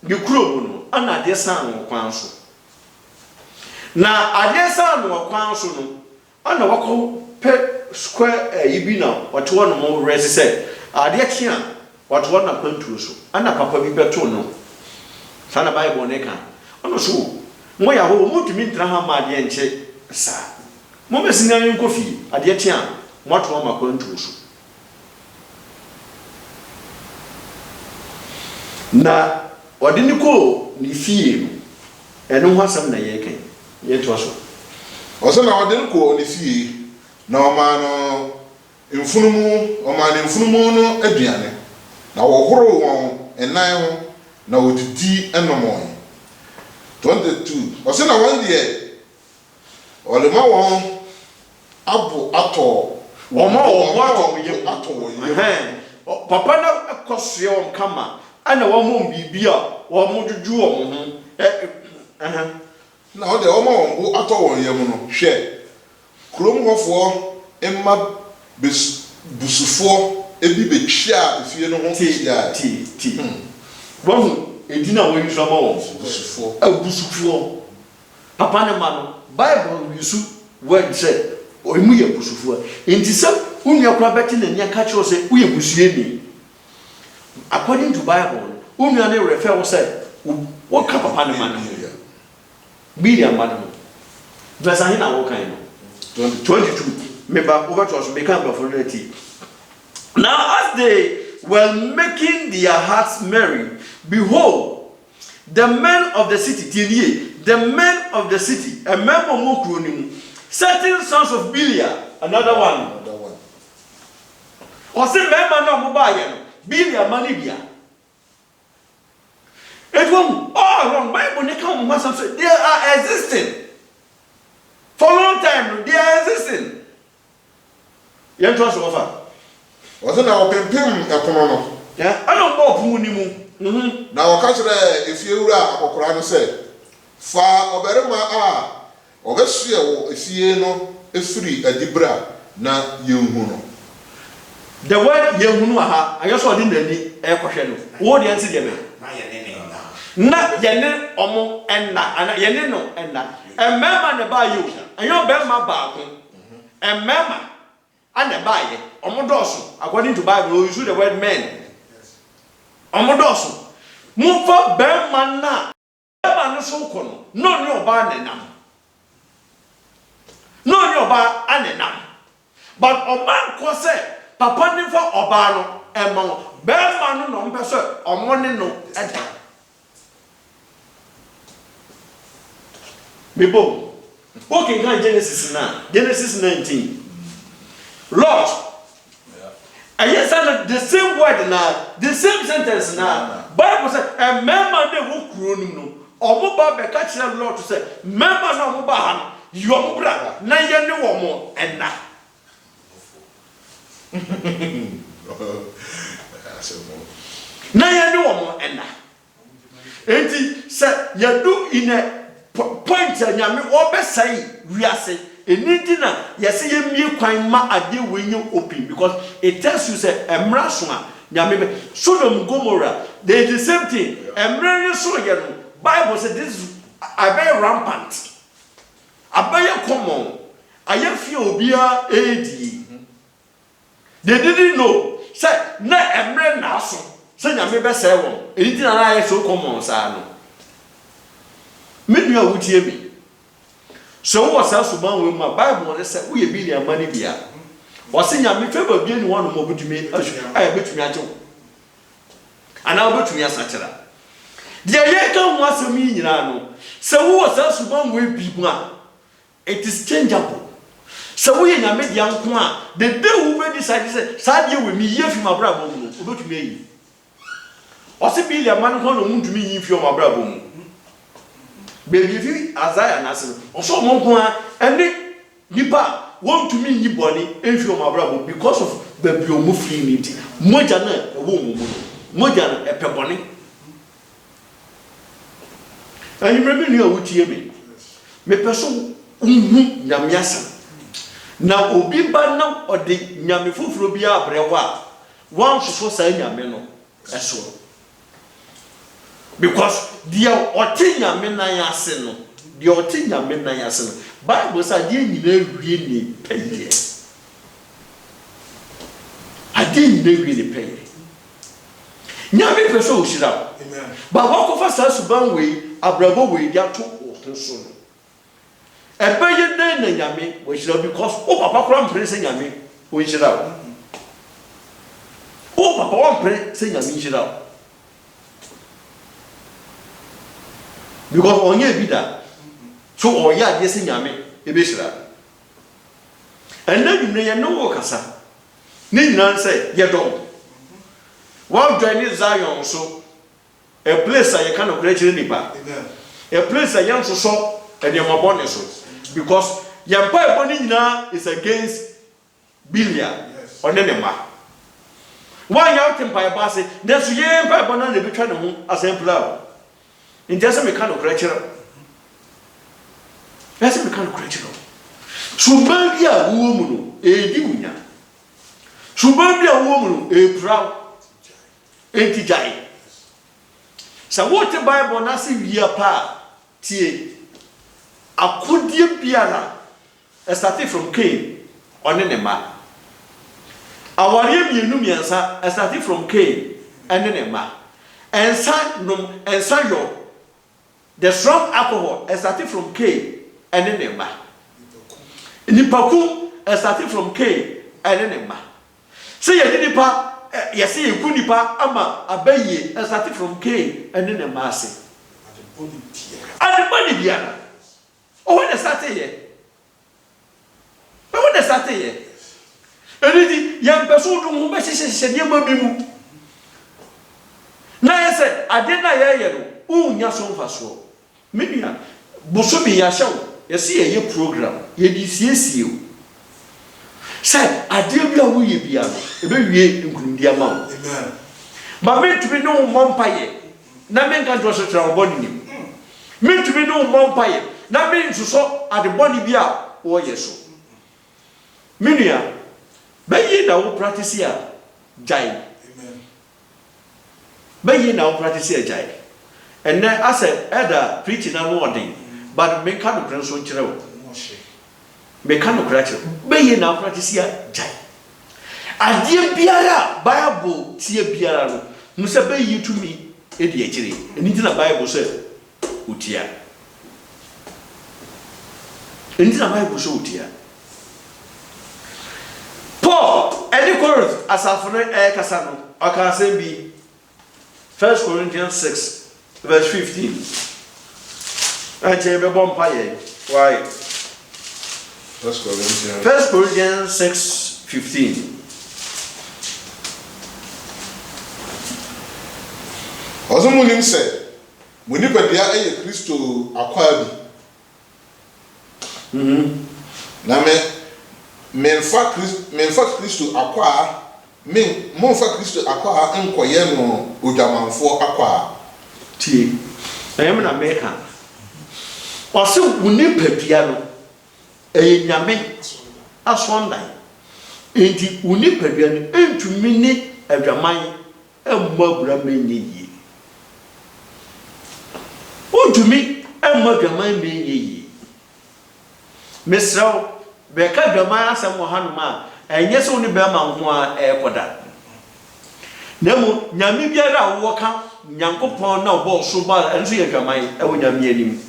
the club no ana de san wo kwan so na ade san wo kwan so no ana wako pe square ibi na watu wono mo resi say ade tia watu wona kwantuo so ana papa bi beto no sana bible ne kan ono so mo ya ho mo tumi ntra ha ma ade enche sa mo mesinya yin kofi ade tia watu wona kwantuo so na wadini ko ni fie no eno ho asam na ye kan ye to so
oso na wadini ko ni fie na oma no mfunumu no aduane na wo horo won enan ho na odidi enomon 22 oso na wan de olema won abu ato ato
papa na akosue won kama ana wo mom bibia wo mojuju wo ho
na o de o ma won bu ato won yam no hwe krom hofo emma busufo ebi betwia efie no ho
ti wo edina wo nso ma won busufo papa ne ma no bible yusu word say o emu ye busufo enti se unu akura beti na nia ka che o se uye busueni according to bible unu ane refer o say wo ka papa ne ma no Biliam madam verse ahina wo kan no 22 member over to us make am for reality. Now as they were making their hearts merry, behold, the men of the city, the men of the city, a member of certain sons of Biliam, another one. Or say member no mobile, Biliam manibia. It won't all wrong. Bible they come they are existing. For a long time, they are existing. You trust offer.
Wasn't our pimpim economy?
Yeah, I don't go punimu.
Now, Castle, if you are a Koran said, far oberema obesia if ye no is free a dibra na yumuno.
The word yumuno aha, I also didn't any air question. What the answer them? Na yene omo enna ana yene no enna emema ne ba yo anyo be ma ba ko emema ane ba ye omo doso according to bible we use the word men omo doso mu fa be ma na no so ko no ni oba ne nam no ni oba ane nam but oba ko se papa ni fa oba no ema be ma no mpe so omo ne no eda Bible. Okay, can Genesis 19. Lord. And yes, the same word now, the same sentence now. Bible says, a member they will croon no. Or mobile be catch the Lord to say, member no mobile, your brother, na ye no more and na. Na ye no more and na. Enti say you do in a point nyame obesai wiase enidi na yesi yemie kwan ma ade wenye open because it tells you say emra so a nyame be Sodom Gomorrah they the same thing emra ni so ye no Bible said this is very rampant abaya common ayefie obia edi they didn't know say na emra na so say nyame be say won enidi na ya so common sa no Midnia wutie bi. So wo sa so ban we ma Bible say we be Biliam mani bia. Wo se nyame favor bi ni wonu mo betumi betumi ajo. Ana betumi asachira. De ye kan ho asem yi nyina no. Se wo sa so ban we bi mu a it is changeable. So we nyame dia nko a the day we be decide say sa de we mi ye fi ma bra bo mu obetumi yi. Wo se Biliam mani ko no mutumi yi fi o ma bra bo mu. Baby fi Isaiah nasin oso mo nko a ene nipa won to me nyi boni enfi o mabrabo because of baby o mu free need moja na e wo mu moja na e pe boni ayi mrebi ni awutie me peso unhu nyamiasa na obi ba na ode nyame foforo bi abrewa wan so sa nyame no eso because dia ote nyame nan ase no dia ote nyame nan ase no Bible say dia nyina wie ni peye ade nyina wie ni peye nyame peso oshira amen ba wako fa sa suban we abrabo we dia to otunso no ebeye den na nyame we shira because o papa kora mpre se nyame o shira o papa wa mpre se nyame shira because onye bida so oya de se nyame ebe shira ena nyune ye no kasa ni nyina se ye do wa join Zion so a place I can operate nipa a place I am so and your mabone so because yampa eboni nyina is against billion on enema why you think by bass there's yampa ebona na be twa ne ho asempla in just me can operate that's me can operate so maybe a woman edi unya so maybe a woman e proud enti jai sa what the Bible na se wia pa tie akodie biara starting from Cain on ne ma aware mienu miensa starting from Cain and ne ma ensa yo the strong alcohol starting from Cain and ne ma nipaku starting from Cain and ne ma say ye nipa yes say you nipa ama abaye starting from Cain and ne ma ase and the body biara oh when they started here but when they started here anything young person do mo be se ne ma bi mu na yese ade na ye no unya so mfa so media boso bi ya hyew yese ye program ye di siesie o say ade bi a wo ye bia no e be wie nkundia ma o amen ba me to be no mompaye na me kan to so tra body ni me to be no mompaye na me nsuso ade body bi a wo ye so media be ye na wo practice ya jai amen be ye na wo practice ya jai and then as a preaching na no odin but me kan no so kire wo me kan no kire be ye na wo practice ya jai ade biara Bible tie biara no no se be yi to me e di akire eni na Bible say utia eni na Bible say utia Paul eni Corinth asafo e kasa no aka say bi 1 Corinthians 6 verse 15 ache be bom paye why 1 Corinthians 6:15
Ozomunim se munipadia eye Kristo akwa bi na menfa Kristo akwa monfa Kristo akwa enkoye no odwamanfo akwa
tie ayem na meka ose munipadia no eye nyame asondan enti munipadia no entumi ni adwaman emmabura menye Ujumi emma dwaman menye mesraw be ka dwaman asem wo hanuma enye se oni be ma ho a ekoda nemu nyame biara wo ka nyankopon na obo so ba enso ye dwaman ewo nyame anim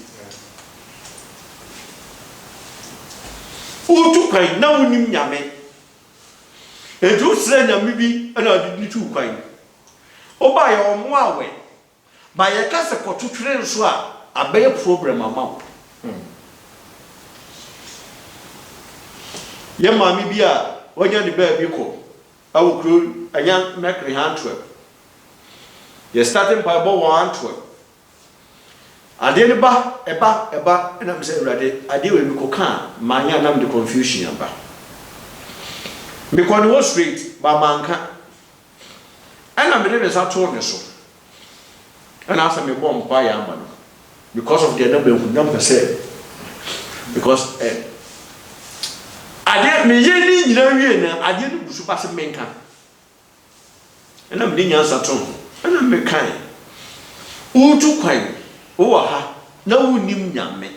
utu kwan na wonim nyame edu sre nyame bi na odi tu kwan oba ye omo awe ba ye ka se kotutwere nso a abaye problem ama ye mami bi a wonya ni ba bi ko awu kro anya mekri Antwerp ye starting by about Antwerp ade ne ba eba na me say urade ade we bi ko kan manya na me the confusion aba me ko no straight ba manka ana me dey sa to ne so and ask me bomb by man because of the number say because ade me ye ni nyina wie na ade no busu passe menka ena me nya saton ena me kan utu kwan wo ha na wunim nyame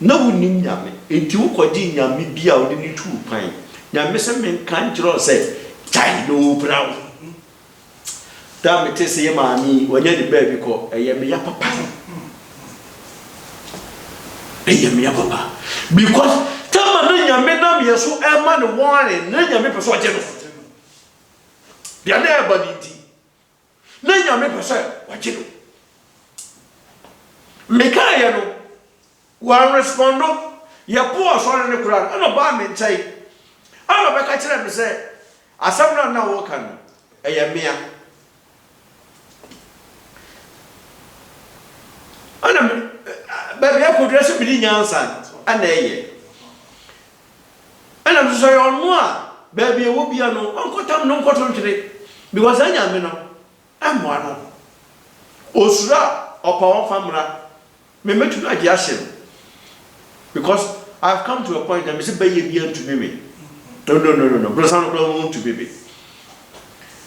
na wunim nyame enti wo kodi nyame bia wo ni tu kwan nyame se menka njro se chai no brawo da me tese ye maami wanya di baby ko eye me ya papa eye me ya papa because tama na nyame na me so e ma ne won na nyame pese oje no bia na e ba ni di na nyame pese oje no me ka ye no wa respondo ya po so ne kura na ba me ntai ana be ka kire me se asam na wo kan eye me ya ana baby I could dress with nyansa ana eye ana so yo no a baby e wo bia no onkotam no nkoto ntire because anya me no amwa no osura opa won famra me metu na dia hye because I have come to a point that me say baye bia to me no brother no want to baby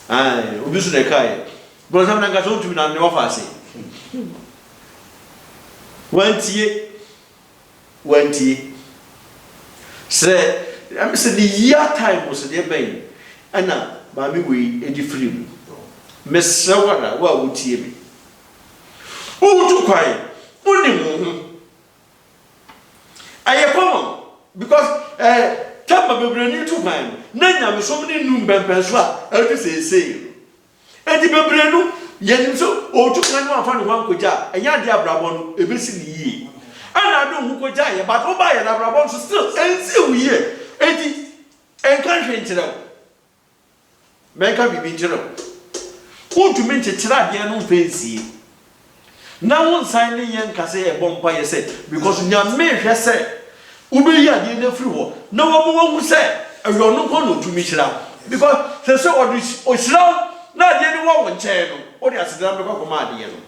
ai obisu de kai brother na ga so to me na ne ofa ase wantie say am say the year time was the ben ana ba me we edi free mu mesawara wa wutie me utu kwai unim aye common because tamba bebreni tu kwai na nyame som ni num bempenso a edu say edi bebrenu yenim so otu kan no afa no hankoja enya de abrabo no ebesi ni yie ana do hukoja ye but oba ye na abrabo so still ensi wiye edi enkan hwenkyerɛ menka bibi nkyerɛ otu me nkyerɛ de no mfensie na won san ne yen kase ye bompa ye se because nyame hwɛ se ubeyi ade na firi ho na wo mo hu se ayo no ko no tu mi kyerɛ because se odu ohyira na de ni wo nkyɛn no o de asedam be kwakoma ade no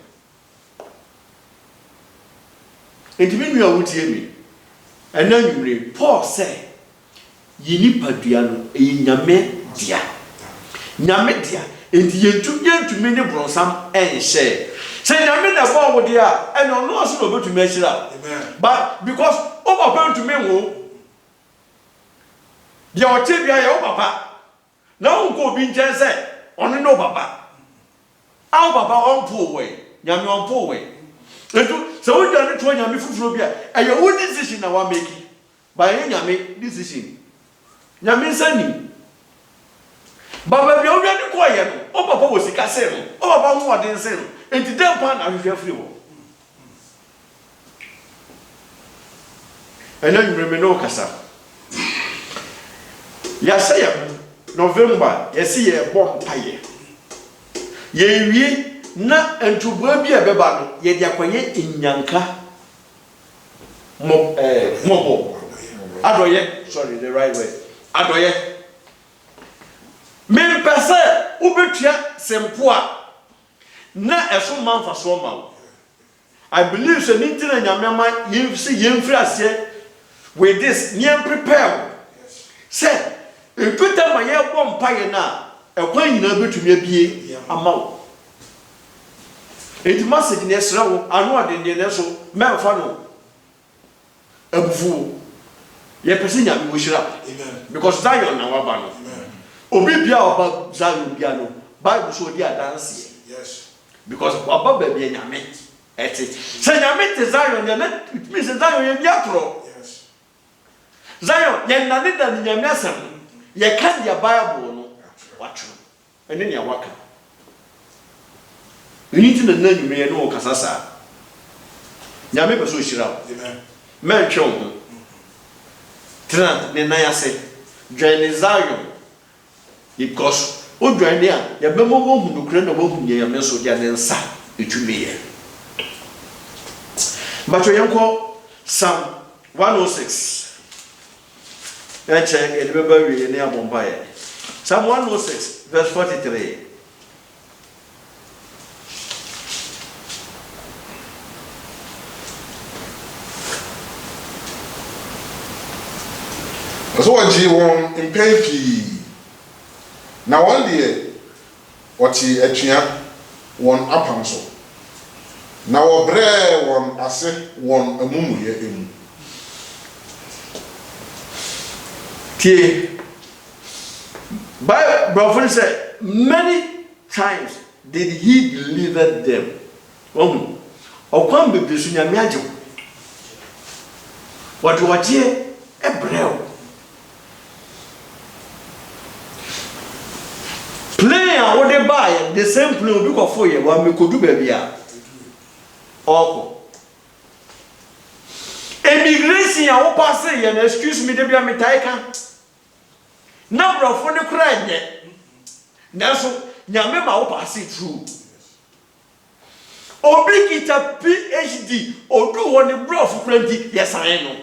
entimi nua wutie mi ɛna nwumre Paul sɛ yini padua no nyame dia enti yentu me ne bronsam enhye sɛ nyame na bo wo dia ɛna no so no betumi ahyira but because o papa ntumi ho dia o te bia ye o papa na wo ko bi nkyɛn sɛ ɔno no papa aw papa on po we nyame on po we etu so wo dane to nyame fufuro bia aye wo decision na wa make ba ye nyame decision nyame sani baba bia wo dane ko ye no o papa wo sika se no o papa ho ɔden se no enti dem pa na hwehwɛ free wo ena nyumre no kasa ya say November yesi ye bom paye ye wie na entubua bi ebeba no ye dia kwanye enyanka mobo adoye sorry the right way adoye me pese ubetua sempoa na eso manfa so ma I believe so nintina nyamema yemfi yemfiri ase with this near prepare say etuta ma ye bom paye na ekwan nyina betumi abie amawo enti message ne srawo anu adende ne so memfa no abufu ye pese nyame wo hira amen because Zion na waba no obi bia oba Zion bia no Bible so di adanse yes because oba ba bia nyame eti se nyame te Zion ne it means Zion ye biatro yes Zion ye na ne da nyame asem ye kan dia Bible no watcho ene ne waka uniti na nyume no kasasa nyame beso hira amen men twon tena ne na yase dwane Zion because o dwane a ya bemo wo hu nokure na wo hu ya meso dia ne nsa etwume bacho yanko Psalm 106 eche edebeba wie ne abomba ye Psalm 106 verse 43
So what you want in pay now one day what he one upon so now a bread one I say one a mumu here
By Brother said, many times did he deliver them. Or come be the Sunya Miajo. What ye a brew. Play and what they buy, the same play will do for you, what we could do, baby. Oh, immigration, I will pass it and excuse me, Debbie, I'm a taika. Number of funny crying yet. Now, so Yamema will pass it through. Or bring it a PhD or do one the bro for plenty. Yes, I know.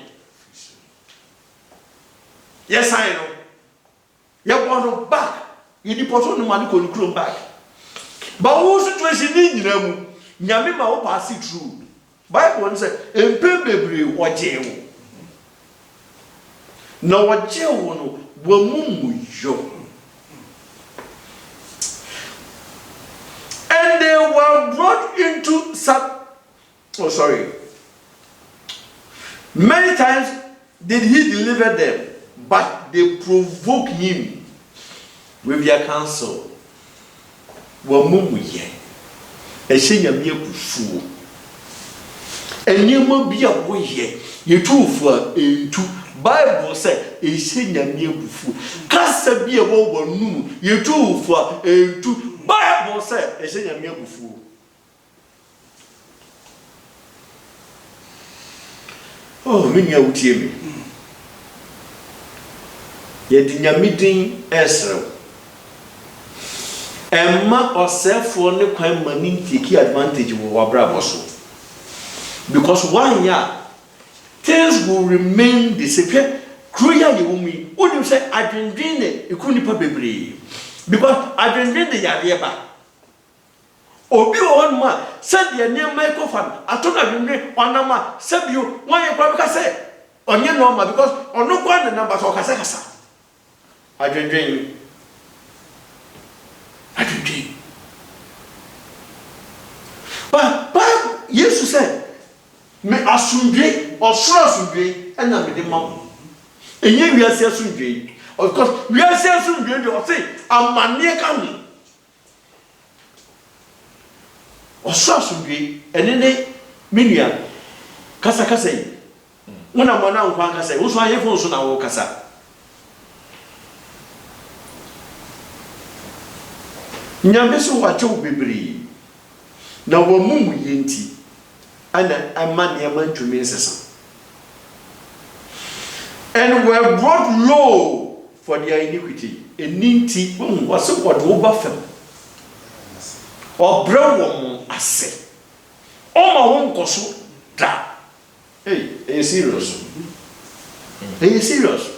Yes, I know. You want to back. You deport on the money could come back. But who's situation in them? Yamema will pass it through. Bible said, and Pebble what jail. No, what jail. And they were brought into many times did he deliver them, but they provoked him with their counsel. And you will be a boy here. You two for two. Bible said, "A senior near before." Cast be a woman, no, you two for a two. Bible said, "A senior near before." Oh, many out here me. Yet in your meeting, Ezra. Emma or self for no crime money take advantage of our bravos. Because 1 year. Things will remain the same. Cruya you me. Would you say I didn't drink it? You couldn't probably because I didn't drink the Yariaba. Or be one man said the name microphone. I told I didn't drink one number. Said you why you probably say on your normal because on no one the numbers of Casacasa. I didn't drink. I didn't drink. But Jesus said. Me asundwe or asundwe and na me de mam enye wiase asundwe of course wiase asundwe dey say amane ka ho asundwe enene menua kasa yi wona mo na nkwan kasa wo so ayefo so na wo kasa nyambe so wacho bebiri na wo mu yenti and a man to me, and were brought low for their iniquity. A ninty was what over them or brown I say. Oh, my own coso da. Hey, are you serious? Are you serious?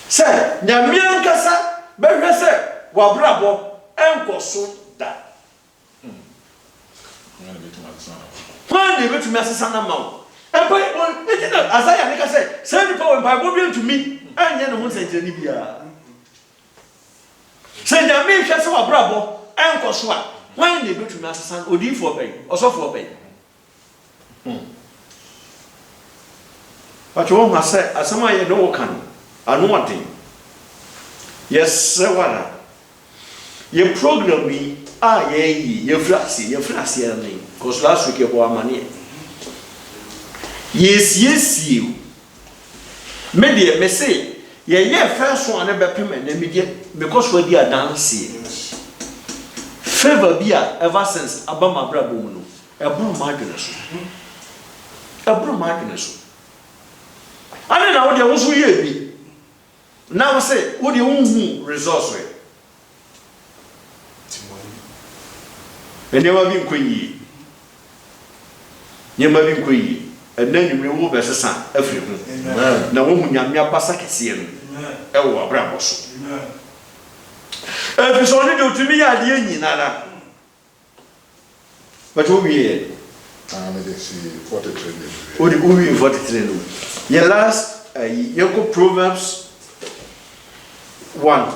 Sir, Yamian Cassa, Berry, sir, wa bravo, and coso da. When they went to Massasana Mount, and as I said, send the power by moving to me, and then won't say Genibia. Send your main chest of a bravo, and Coswa, when they go to Massasan, or D for pay, or so for pay. But you won't say, as some I know can, I know one thing. Yes, sir, your program me. Ah, you're flashy, because last week you were money. Yes, you. Maybe I say, yeah, first one ever payment, immediate because we're there dancing. Favor beer ever since Abama Brabuno, a blue marginous. A blue marginous. I don't know what you also hear me. Now say, what do you resource? And never been queen. Never been queen. And then you will be a son, everything. Now, woman, your Passacian, Ewa Brabos. If it's only due to me, I didn't know. But who be
43.
What do you 43? Your last Yoko Proverbs 1.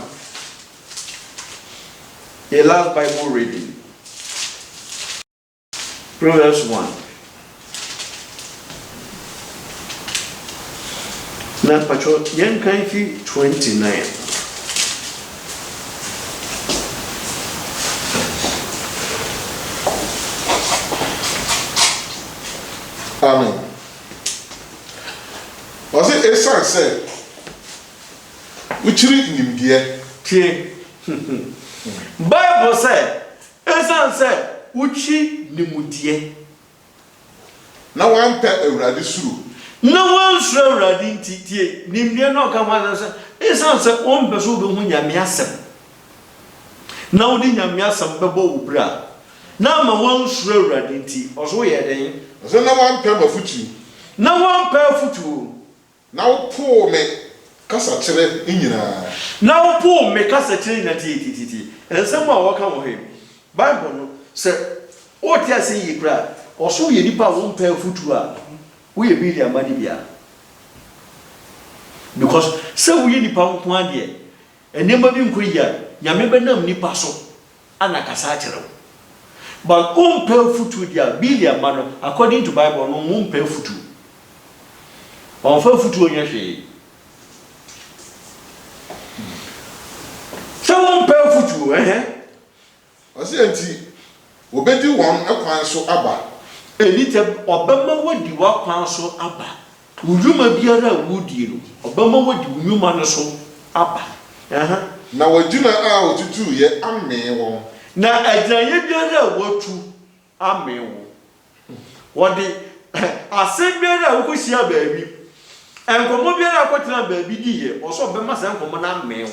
The last Bible reading. Proverbs 1. Now, Pacho, Yan Kanfi 29.
Amen. Was it a son said? Which read him, dear?
Bible said, a son said, Uchi Nimudie.
Now one pet a radisuru.
No one sure radin tea, Nimdia no come on and say, a son said, one person whom Yamiasam. Now did Yamiasam Babo Bra. Now my one sure radin tea, or so ye.
So no one pair of foot.
No one pair of foot.
Now poor me Casa Chile in
Now poor make us a chain at tea, and someone walk on him. Bible said, what I say ye cry, or so ye nipa won't pay foot. We be their money beer. Because so we nipa one year, and never been queer, Yameba nam nipa so, Anakasatero. But pay foot with their billion man, according to Bible, no won't pay foot. On fair foot on your shade. Someone pay foot, eh?
I say, Obedi one a quanso abba.
A little Obama would do what quanso abba. Would you be a wood you? Obama would do man so abba.
Now, what do not out to do yet? I'm me one.
Now, I tell you, what to a meal. What the I said, better, who see a baby. And come over here, I got a baby dear, or so be myself from an male.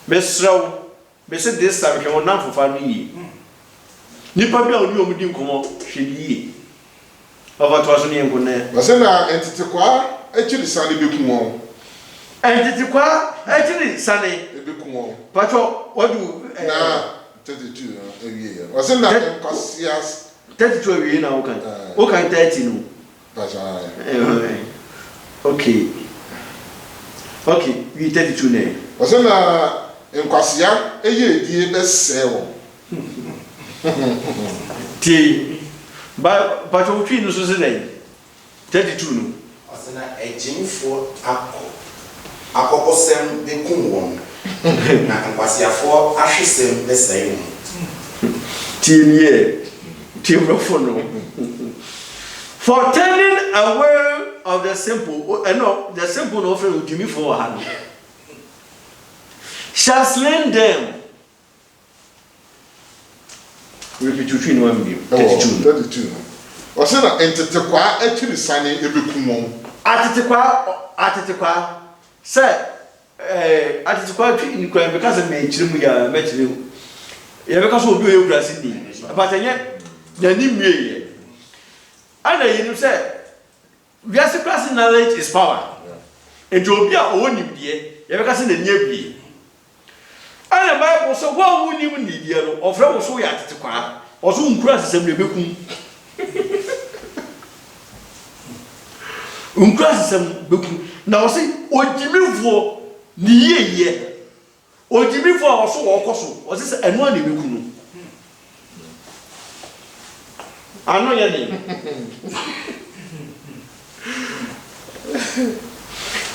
Miss Row, Miss this time, you will not for family. Nipper Bell knew me come on, she ye. Over 2,000 years ago.
Was an entity qua, actually, Sunday Bicumon.
And it's actually Sunny.
Bicumon.
But what do
32 a year. Was in that because yes,
32 years now? Okay, 30. Okay. Okay, we 32 name.
Was in Nkwasiya eye die besewo.
Ti but o twi no so se dey 32 no.
Osena ejinfo akokosem be kun won. Na Nkwasiyafo ahwesem besai won.
Ti nie. Ti brofo no. For turning away of the simple, no, the simple no friend Jimmy for hand. Shall slay them. Repeat between 1 million.
32. Was in entity qua actually signing a bicumon.
Atitikwa, sir, atitikwa in crime because of me, Chimuya, met you. You because of your grass, but yet, the name. And you say, we are surprising knowledge is power. And to be our own him, dear, you because in the near be. And the Bible so well wouldn't even need you, or from so yet to cry, or soon cross assembly. Uncross some now see, what Jimmy for ye, or Jimmy for our so or cosso, was this and one in I know your name.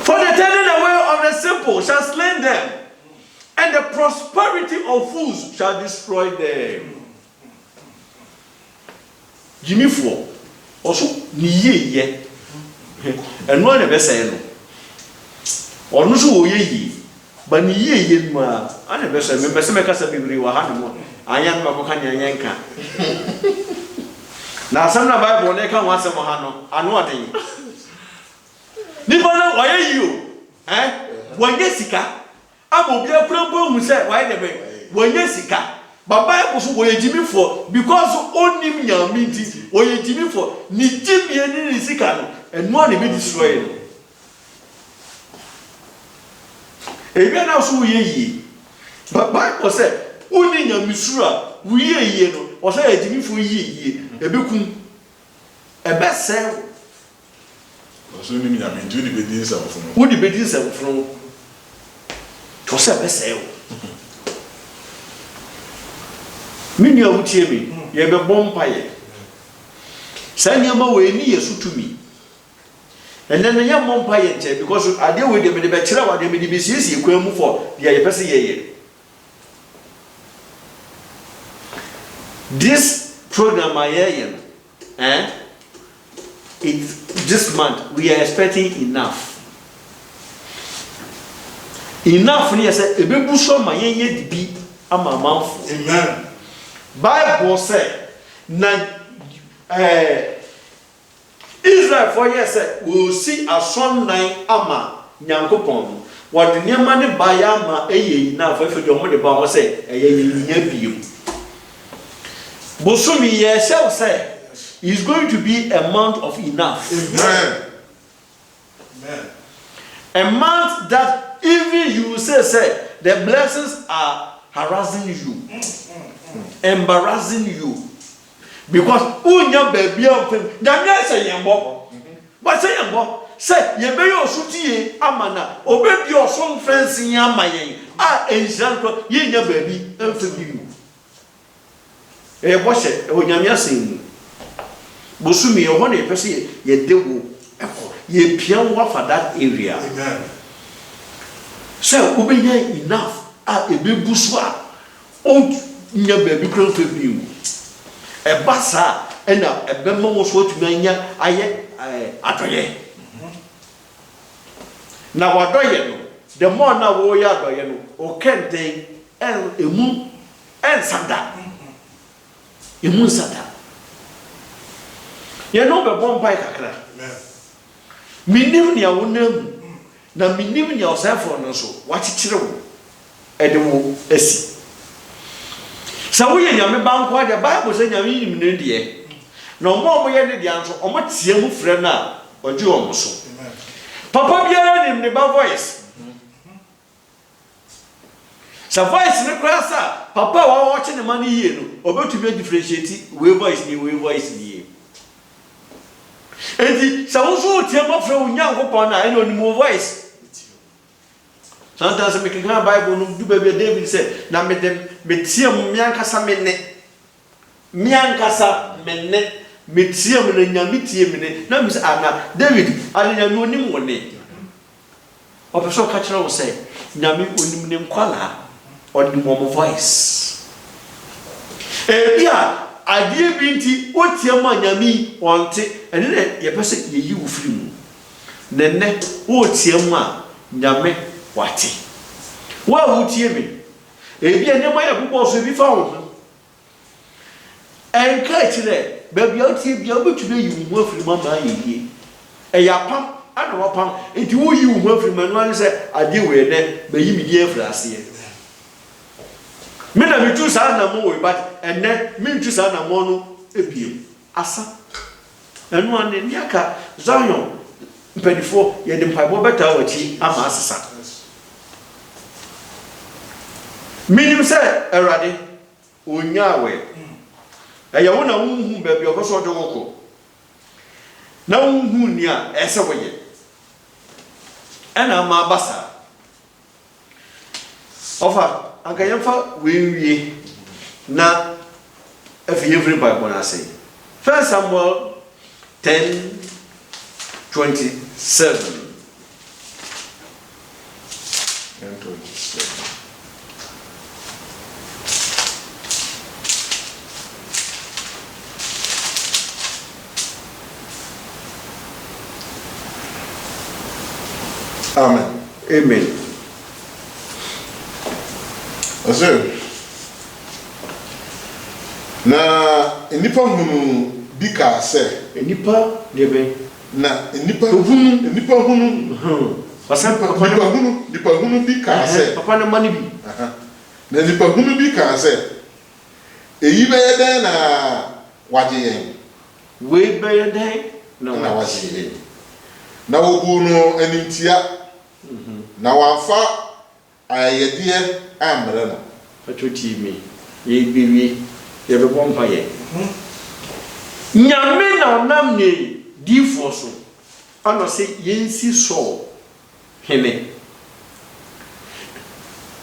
For the turning away of the simple shall slay them, and the prosperity of fools shall destroy them. Jimmy for also ye, and one of us say, or no so ye, but ye, ma, I never said, Messamaka be were animal. I am Mabokanya Yanka. Now, some of Bible they come once a mohano, I know what they Nippona, why are you? Eh? When Jessica, I will be a problem who said, why the way? When Jessica, but Bible was where Jimmy for because only me are meeting, or you Jimmy for, need Jimmy and Sicano, and money be destroyed. A man also ye, but Bible said, only a misura, we ye, or say Jimmy for ye, a bicum, a best sell,
so ni nyame nti odi bedi nsɛmfo no
wodi bedi nsɛmfo no to sɛ bɛsɛe wo minua wotie mi ye be bompa ye sa nneɛma wo eni yesu tumi and then ya bompa ye nche because ade we de me de be kyerɛ wa de me de be siesie kwan mu for de ye pese ye this program aye this month we are expecting enough ni say ebebu so ma yenye dibi ama manfo.
Amen.
Bible say na Israel for yes will see a son nine ama nyankopon what the niema ne ba ya ma eye na fa de omo de ba ho say eye nya biom bosumi ye shall say is going to be a month of enough.
Amen. Amen.
A month that even you say the blessings are harassing you, embarrassing you, because unya baby of him. Daniel say yambo, but say yambo say ye be your sutie amana obebi your son friends in yamaye enjanko ye nya baby emfebi you. Boshe onyamia sin bosumi ye ho na pese ye dewo ye pian wa for that area.
Amen.
So ubenya enough ebebu so o nya baby kran febi you. Basa ena ebema wo so atumi anya aye adoye na wadoye no the more na wo ya adoye no o kenten emu ensada emu nsada ye no be bompai kakra minim nia wonam na minim nia osafo no so wachichire wo ede wo asi sa wo ye nyame banko ade Bible say nyame yim ne de na omo ye ne de anso omo tie mu frɛ na oje omo so papa biara nim ne ba voice sa voice ne krasa papa wa watch ne man yie no obetumi differentiate we voice ni enti sa wo so tie mo frɛ wo nyankopɔn na ene oni mo voice. Sometimes we can have Bible no do baby David said na me tie miankasa menne me tie me na nyame tie me ne na me say ana David ani nyame onim wone opeso ka kire wo say nyame onim ne nkwala onim mo voice bia ade binti o tie ma nyame wonte ene ne ye pese ye yi wo firi mu nenne o tie ma nyame wati wa wutie me ebia ne ma ya bubọ so bi fa wo enka chire ba bia otie bia obetube yi wo afiri mama yeye ya pam ana wa pam enti wo yi wo afiri manu an se ade we ne ba yi mi die afiri ase me na mi tu sa na mo we but enne mi tu sa na mo no ebiem asa enu an ne aka Zion mpedifo ye de mpaibo beta wachi ama asesa minim say erade onyawe eya wo na wonhu ba bi okoso de woko na wonhu ni a ese woye ena ma basa ofa anka yemfa wenwie na efi every Bible na say 1 Samuel 10:27
and 27. Amen.
Amen.
Ose na enipa hunu bi ka se
Enipa lebe
na enipa hunu
pasan
nipa hunu bi ka se
papa na mani bi
na nipa hunu bi ka se eyi be yeden na waje yen
we be yeden na
waje yen na wobu no animtia na wafa ayedie amre no
atoti mi ye biwi ye be bompa ye nyame na onam ne difo so ano se yensi so hene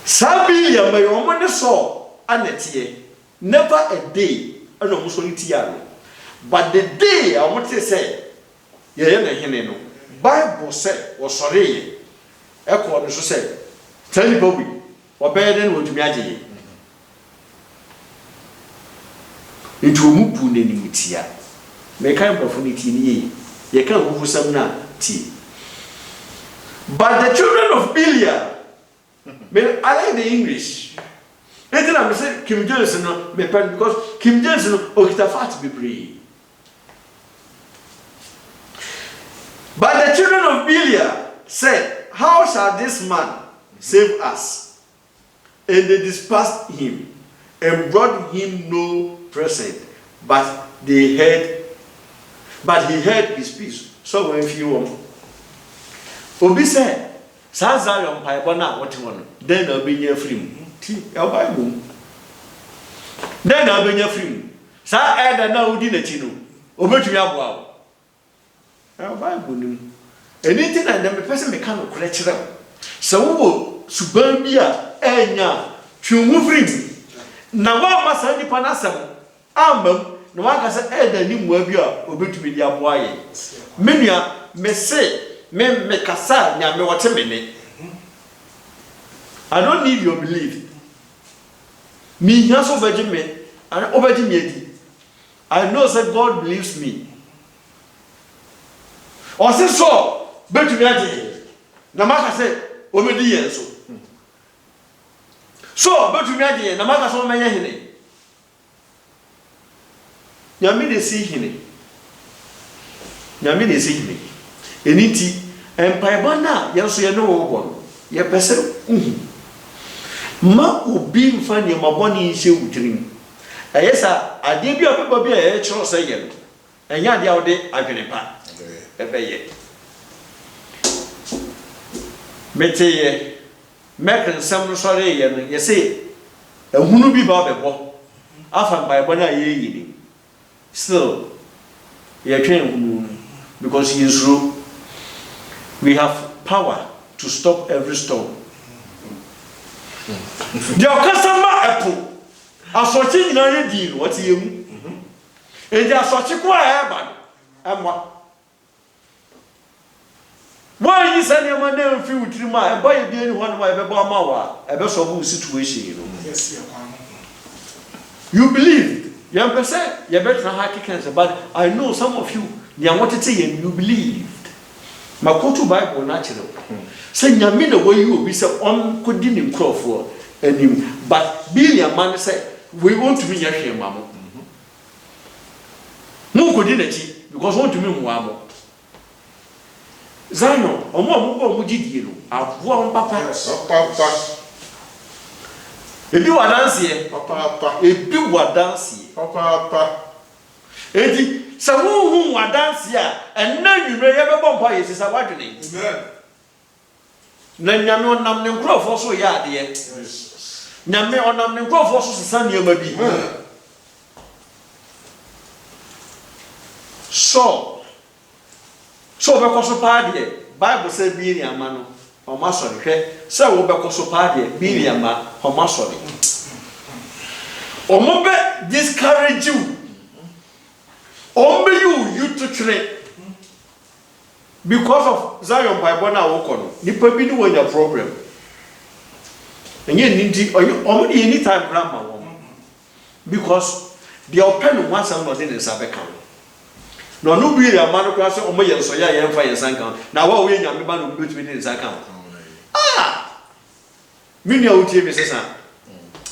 Sabilia may woman saw anetie never a day and almost only tiano. But the day I want to say, no Bible said or sorry, echo so say, tell you Bobby, or better than what you imagine. Into Mupu Nenimutia. Make kind of opportunity ye, ye can't move some now tea. But the children of Bilia. I like the English. Anything I'm saying, Kim Johnson, because Kim Johnson, kita fat be brave. But the children of Belial said, how shall this man save us? And they dispersed him and brought him no present. But he heard his speech. So when you Obi said, Zion Pibona, what you want? Then I'll be near free. Then I'll be near free. Sa Eda now didn't you know? Over to your wow. I'll buy boom. Anything and then the person become a collector. So, Suburbia, Enya, Chumufrim. Now, what must I panasam? Ambum, no one can say Eda Nimwabia, over to be the aboy. Minia may say. Me kasa nya me wote mene. I don't need your belief. Me here so virgin me and obedi me edi. I know that God believes me. O se so betu me adi. Na maka say obedi yenso. So betu me adi na maka so menye hene. Nyame de si hene. Nyame de si hene. Eniti empaibana yeso ye no wo ye pese ma obi mfa ne maboni hye wutirim ayesa ade bi obeba bi e chiro se ye no enya ade awde adwene pa ebeye meteye meken sam no sore ye no ye se ehunu bi ba bebo afa empaibana ye yini still ye twen ehunu because he is rule. We have power to stop every storm. The customer apple. Assorting in a deal, what you and they are such a quiet and what? Why is any man never feel with him? I buy a beer one by the Bamawa, a best of situation. You believe, young person, you're better than high cancer, but I know some of you, you wanted to say, and you believe. Makoto Bible natural. Say Nyame na way you be say on could in crop and him. But Billy man say we want to be your shame, mamma. No could in because want to be Muamo. Zion, or more Mujid, our poor papa. If you are dancing, papa, if you are dancing, papa. Edi sa who wa dance here and now you may ever bomb by is a wadney. Amen. Nyame onam ne nkrofo so ya de. Nyame onam ne nkrofo so sesa ne ma bi. So be ko so pa de Bible say bi ri ama no o ma so hwe say wo be ko so pa de bi ri ama o ma so de. O mo be discourage you. Only you to trade because of Zion Bible now. Nipa bi ni won your problem. Enye nindi only anytime grandma because the open one sound not in Sabeka. No no bi ya man ko ase omo ye so ya ye mfa ye sankan. Na wa we nyame ba no betumi in sankan. Ah! Mini a utie me sesa.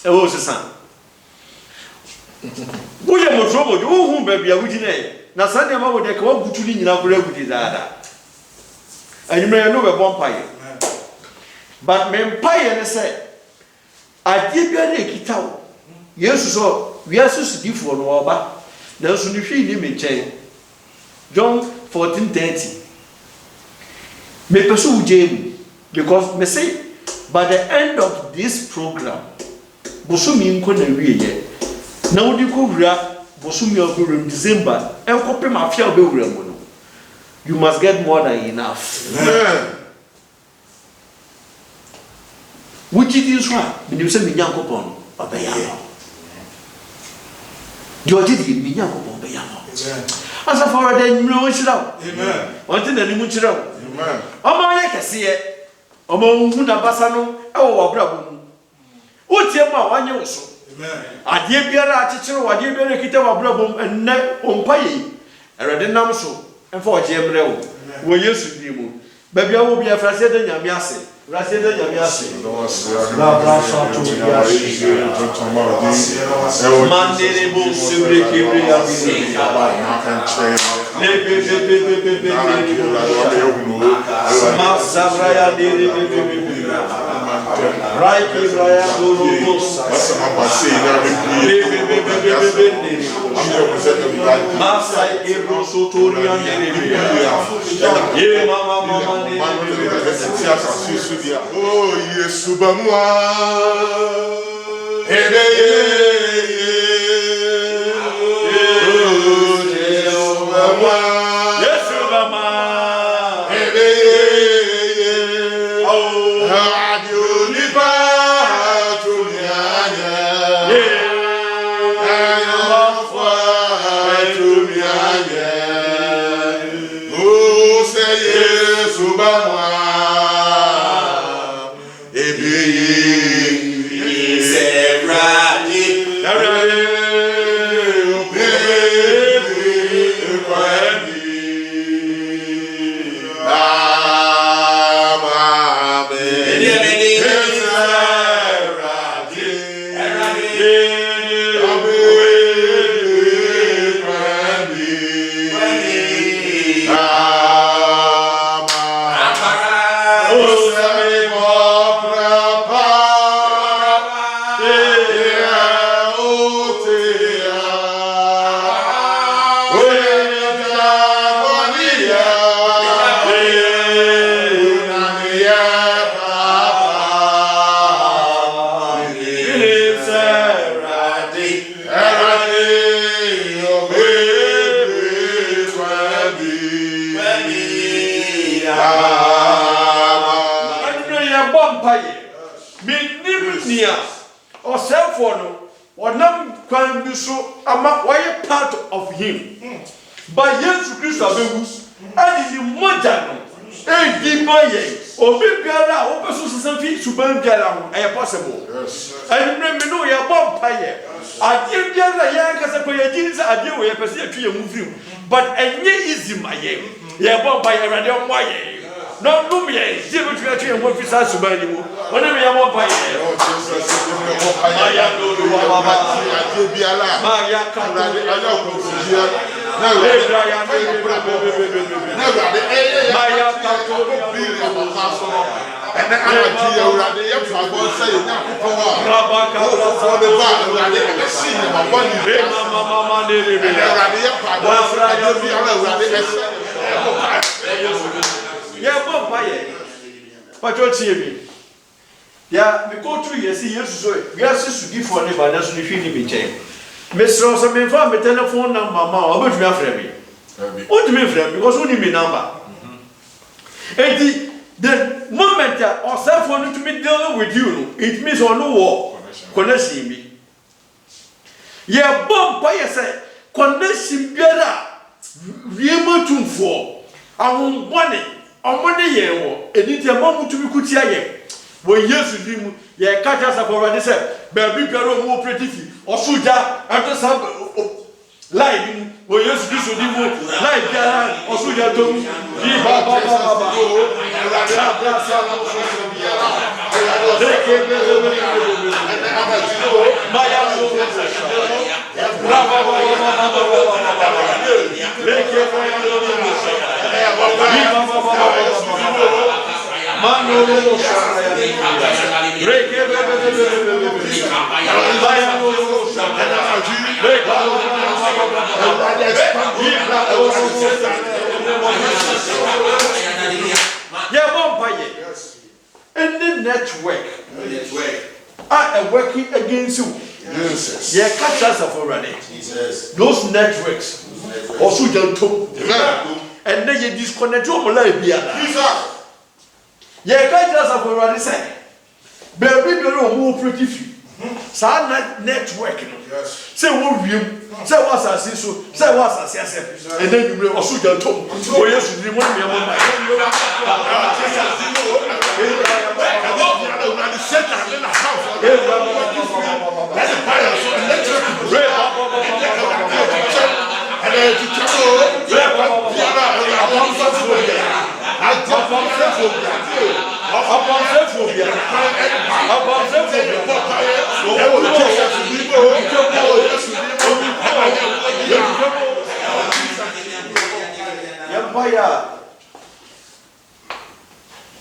E wo sesa. Woye mo trobo de wo hu ba bia wudi na sande ma wo de ka wa gutuli nyina kura gudi zaada anyime no be bompaye but me mpaye ne say ade bia na ekitawo yesu so yesu difo no oba na so ni hwi ni me nchen John 14:30 me pesu ujemu because me say by the end of this program bosumi nko na wiye na wodi ko wura bosumi ogoro December enko pe mafia obewura mu no you must get more than enough.
Amen.
Which it is right. When you say Minyankopon, Obayano. You did it, Minyankopon, Bayano. As a far as then, no, it's out.
Amen.
One thing that you want to know.
Amen.
Among you see it. Among Huna Basano, our brabum. What's your ma, one year so?
Amen.
I dear Biara, teacher, or dear Biara, Kita, brabum, and net on pay. I read the Namso, and for Jim Rel. We used to do. Baby, I will be a Frasetta Yamiasi. Frasetta Yamiasi. Mandebo Sibri Kibria. Masabraya Raiki Raya Gurubus. Masai Ebro Sotorian. Ye Mama
Oh, yes, Subamwa.
Part of him, but yes, Christ Abelus, and in the modern, and the boy, or Bibiara, or something to burn Biara, I possible. I remember no your bomb pie. I did Biara, young as a poet, I deal with a perception moving, but I knew easy my game. Yeah, bomb by a radio way. No, no, me, zero to actually and what is us to buy you. Whenever you want by yeah, bomb by but you'll see me. Yeah, we go through yes, so we are to give for neighbor, that's the feeling we change. Mr. Rosa, me found my telephone number, Mamma, but we are friendly. What do you mean, friend? Because only me number. And the moment that our cell phone to be dealing with you, it means on no war. Connection me. Yeah, bomb by yourself. Connection better. We able to for. I won't want it. On Monday, and it's a moment to be good here. When years with him, yeah, catch us up already said, baby, girl, more pretty, or soldier, after some live, when years with you, live, or soldier, to any network are working against you.
Yes.
Yeah, catch us up already. Those networks also don't talk. and then you disconnect your life.
Jesus.
You can't just have already said, baby, you're more pretty few. Sa network no.
Yes.
Say wo wiem. Say what asase so. Say what asase asase. And then you also get tom. O Yesu di mo me mo ba.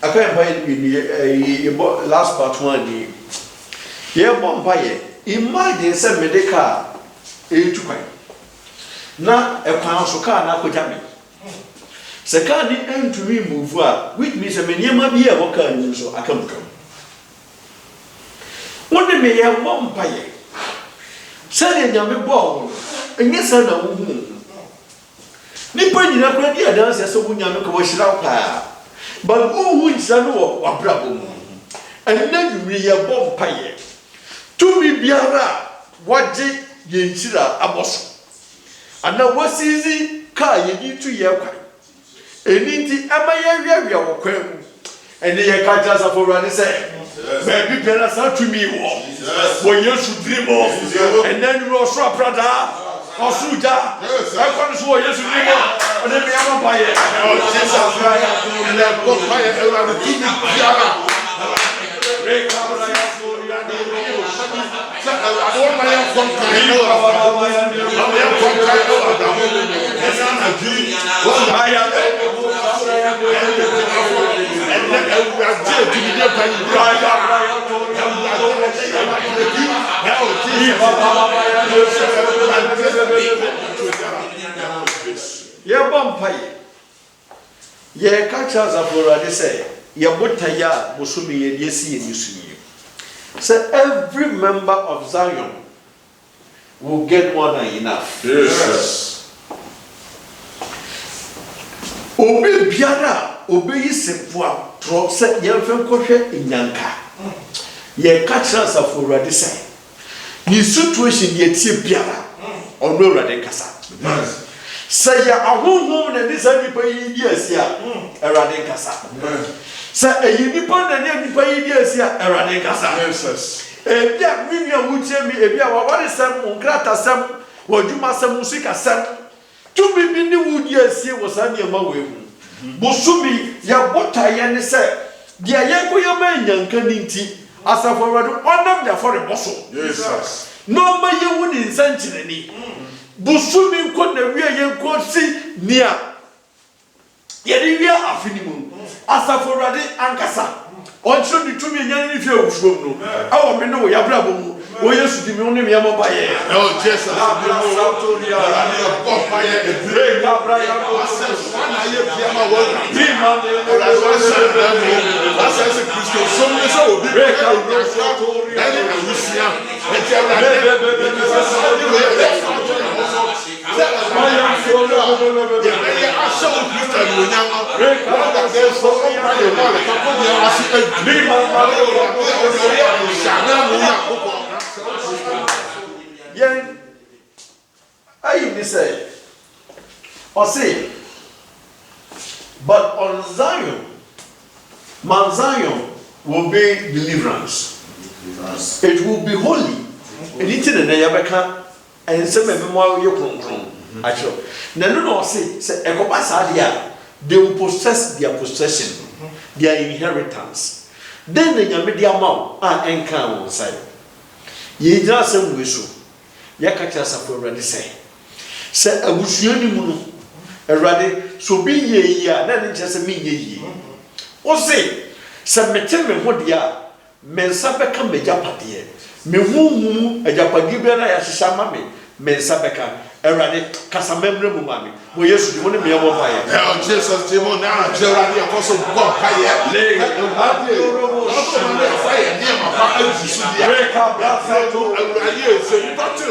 I can't buy it last part one. Yeah, Bombay. Imagine some medical age. Now, a council car, now could have me. Second, end to remove which means a minimum be a worker, so I can come. One day, may have one pie. Send a ball, and yes, I know. Nippon in a great year dance as a woman commercial power. But who is a no or problem? And then you be a bomb pie. To be biara, what did ye chira a boss? And now what's easy car ye need to year. And indeed, am I area or quem? And they can't just afford to say, baby, parents are to me. When you should dream of, and then you also Prada. Osuja, I can't swear yes, you know, and then we have a buyer. Oh, Jesus, and then go fire around the TV. I don't want my own yeah, Bompire. Yeah, catch us up already say, Yabutaya, Musumi, Yesi, and Yusumi. So every member of Zion will get more than enough.
Yes.
Obe biara, obe yisepua, tro se yelfen kohwe inyanka. Ye catch us up already say. Ni situation ye tie biara, ono already kasa. Say ya ahonhom na this nipa yi di asia, already kasa. Say e nipa na nipa yi di asia, already kasa.
Yes.
Ebia minia wuche mi ebia wa wale sam nkrata sam wadwuma sam musika sam to bi ni wudi asie wosane ma wehu bosumi ya bota ye ne se dia ye ko ye ma nyanka ninti asafowado onam da for boso.
Yes.
No ma ye wudi nsanchire ni bosumi ko na wi ye ko si nia ye di wi afini mu asafowado ankasa on should be to me any fear of no. Our men know Yabrabo, who used to be only Yamabaye.
Oh, Jesus, I
Yen, I say, or say, but on Zion, Mount Zion will be deliverance. It will be holy. And it's in the Yabaka and some of them are your actually. No, say, Ecobasadia, they will possess their possession, their inheritance. Then the Yamidiamau are encountered on side. Ye just some whistle. Yakacha Sapo already say. Say, I wish you knew already, so be ye, then just a me ye. Or say, submit me what they are, men sabeka me japati, me woo, a japagibera as Samami, men sabeka. Erade kasamemre mu mami mo Yesu di woni me yebo baye
oh Jesus Jimo na Jeradi apostle God paye le
adorobo fire
ni ma pa ajusu dia
reka
Abrazo, Abraye, so you got to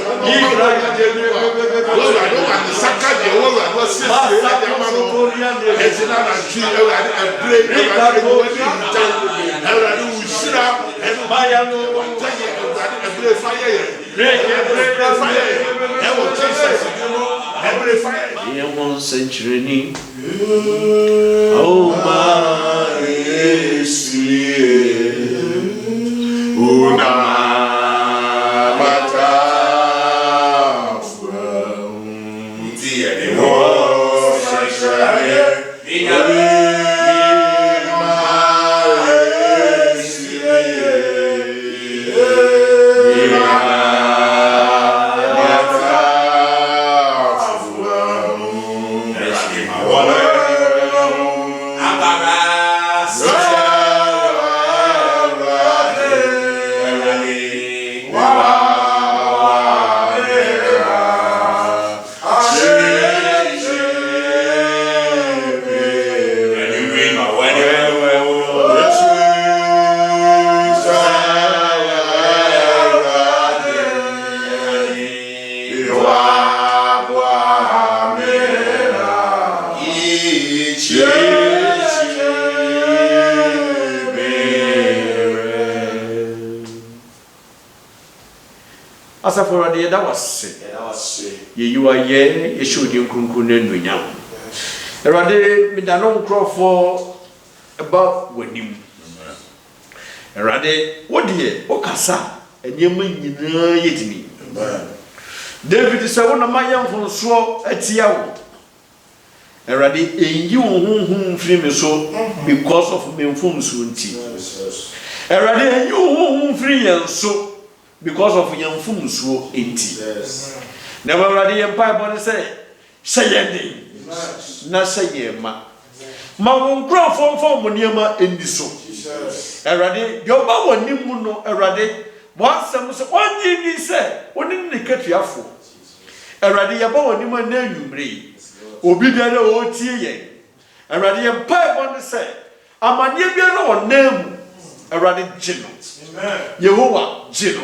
Asafora de da wase ye you are ye should you kunkunu nunya erade me da no nkrofo about wanim erade wodie okasa enyema nyina yedini David say wona mayamfo so atia wo erade enyi wo honhom firi me so because of me mfom so nti erade enyi wo honhom firi yen so because of young fumsuo enti never ready empire body say yende na say ma won grow from niema endi so erade yoba woni mu no erade wasam so onyi ni say oni ni katuafo erade yaba woni ma na anwumre obi biara o tie ye erade empire body say amane biara onam erade gino Yehovah Jino.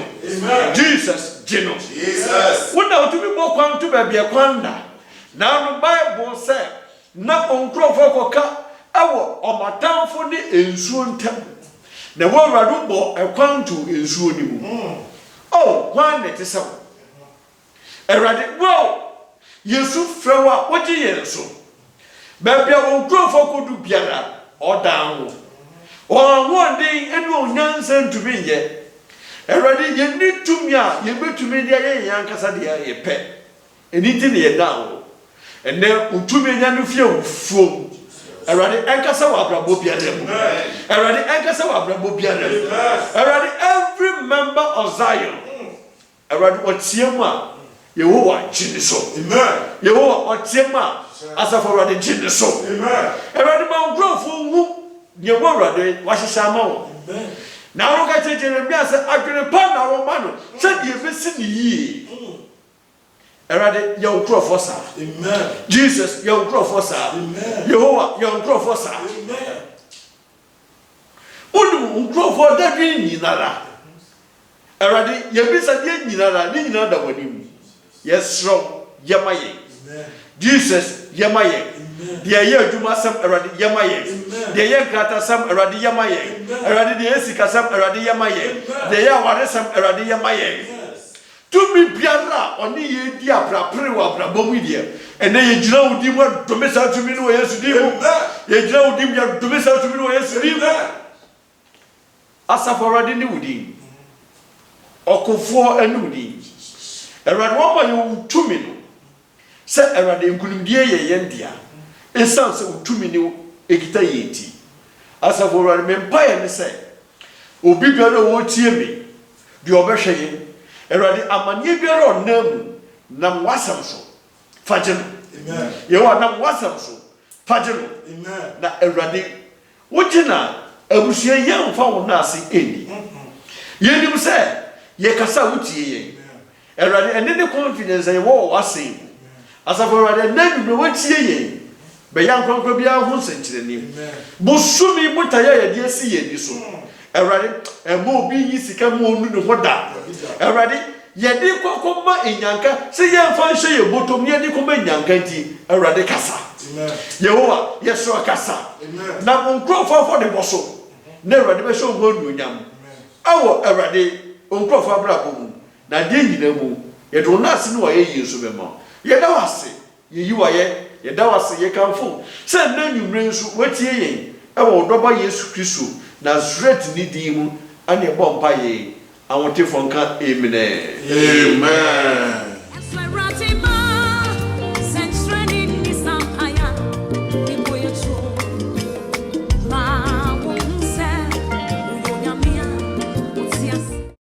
Jesus Jino. Jesus. When now to be more quan to be a quanda. Now the Bible said, not on Crawford, our or my town for the ensuing temple. The word Radubo a quan to ensuing. Oh, one it is so. A radic well, Yusuf Flower, what ye so. Baby on Crawford could do piano or down. One day, anyone Nansen to be yet. Already, you need to me, you bet to me, the young Casadia, a pet. Anything ye down. And then, to me, you feel fool. Already, Ancasawa Brabopian. Already, Ancasawa Brabopian. Already, every member of Zion. Already, what's your man? You are Jiniso. You are what's your man? As of already Jiniso. Already, Mount Grove. You were ready, wash a salmon. Now look at Jeremiah said, I can upon our man, said you listen ye. Erade, young crow for sa. Jesus, young crow for sa. Yehovah, young crow for sa. Unu crow for that in Nara. Erade, Yabisa Nara, Nina Wadim. Yes, strong, Yamaye. Jesus, Yamaye. The year to Masam Eradi Yamaye. The year Kata Sam Eradi Yamaye. Eradi the Esika Sam Eradi Yamaye. The year Waresam Eradi Yamaye. To me, Piara, on the year Diabra, Prewa, Brabomidia. And then you know, Dimmer, to miss out to me, no, yes, Dim. You know, Dimmer, to miss out to me, no, yes, Dim. Asaforadi Nudi. Okofo and Nudi. Eradwama, you 2 minutes. Say Eradi Kundia Yendia. It sounds so 2 minutes, Egita Yeti. As I've already empire, and say, Obi Biara won't hear me. The Obeshayin, Eradi Amani Biara Nam, Nam Wasamso, Fajan. You are Nam Wasamso, Fajan. Na Eradi, what you know, I will see a young found Nasi Indi. You say, Yakasa Uti, Eradi, and then the confidence I was saying. As I've already named the word ye. But young Concobia won't send to the name. Busumi Mutaya, dear see, so. Awurade ɛmo obi yi sika mo onu ne ho da Awurade yɛde kokoma enyanka sɛ yɛmfa nhye yɛ botom yɛde kokoma enyanka nti Awurade kasa Yehowa yɛso kasa na nkrofo de boso na Awurade bɛ hyɛ ho anuonyam awo Awurade nkrofo abrabɔ mu na de nyina mu yɛde na ase no wɔyɛ Yesu bɛma yɛda wase yeyi wɔyɛ yɛda wase yɛkamfo sɛ na nwumre nso watie yɛn ɛwɔ dɔba Yesu Kristo Nazareth ni di mu ane bɔ mpa yɛ awotefo nka amen.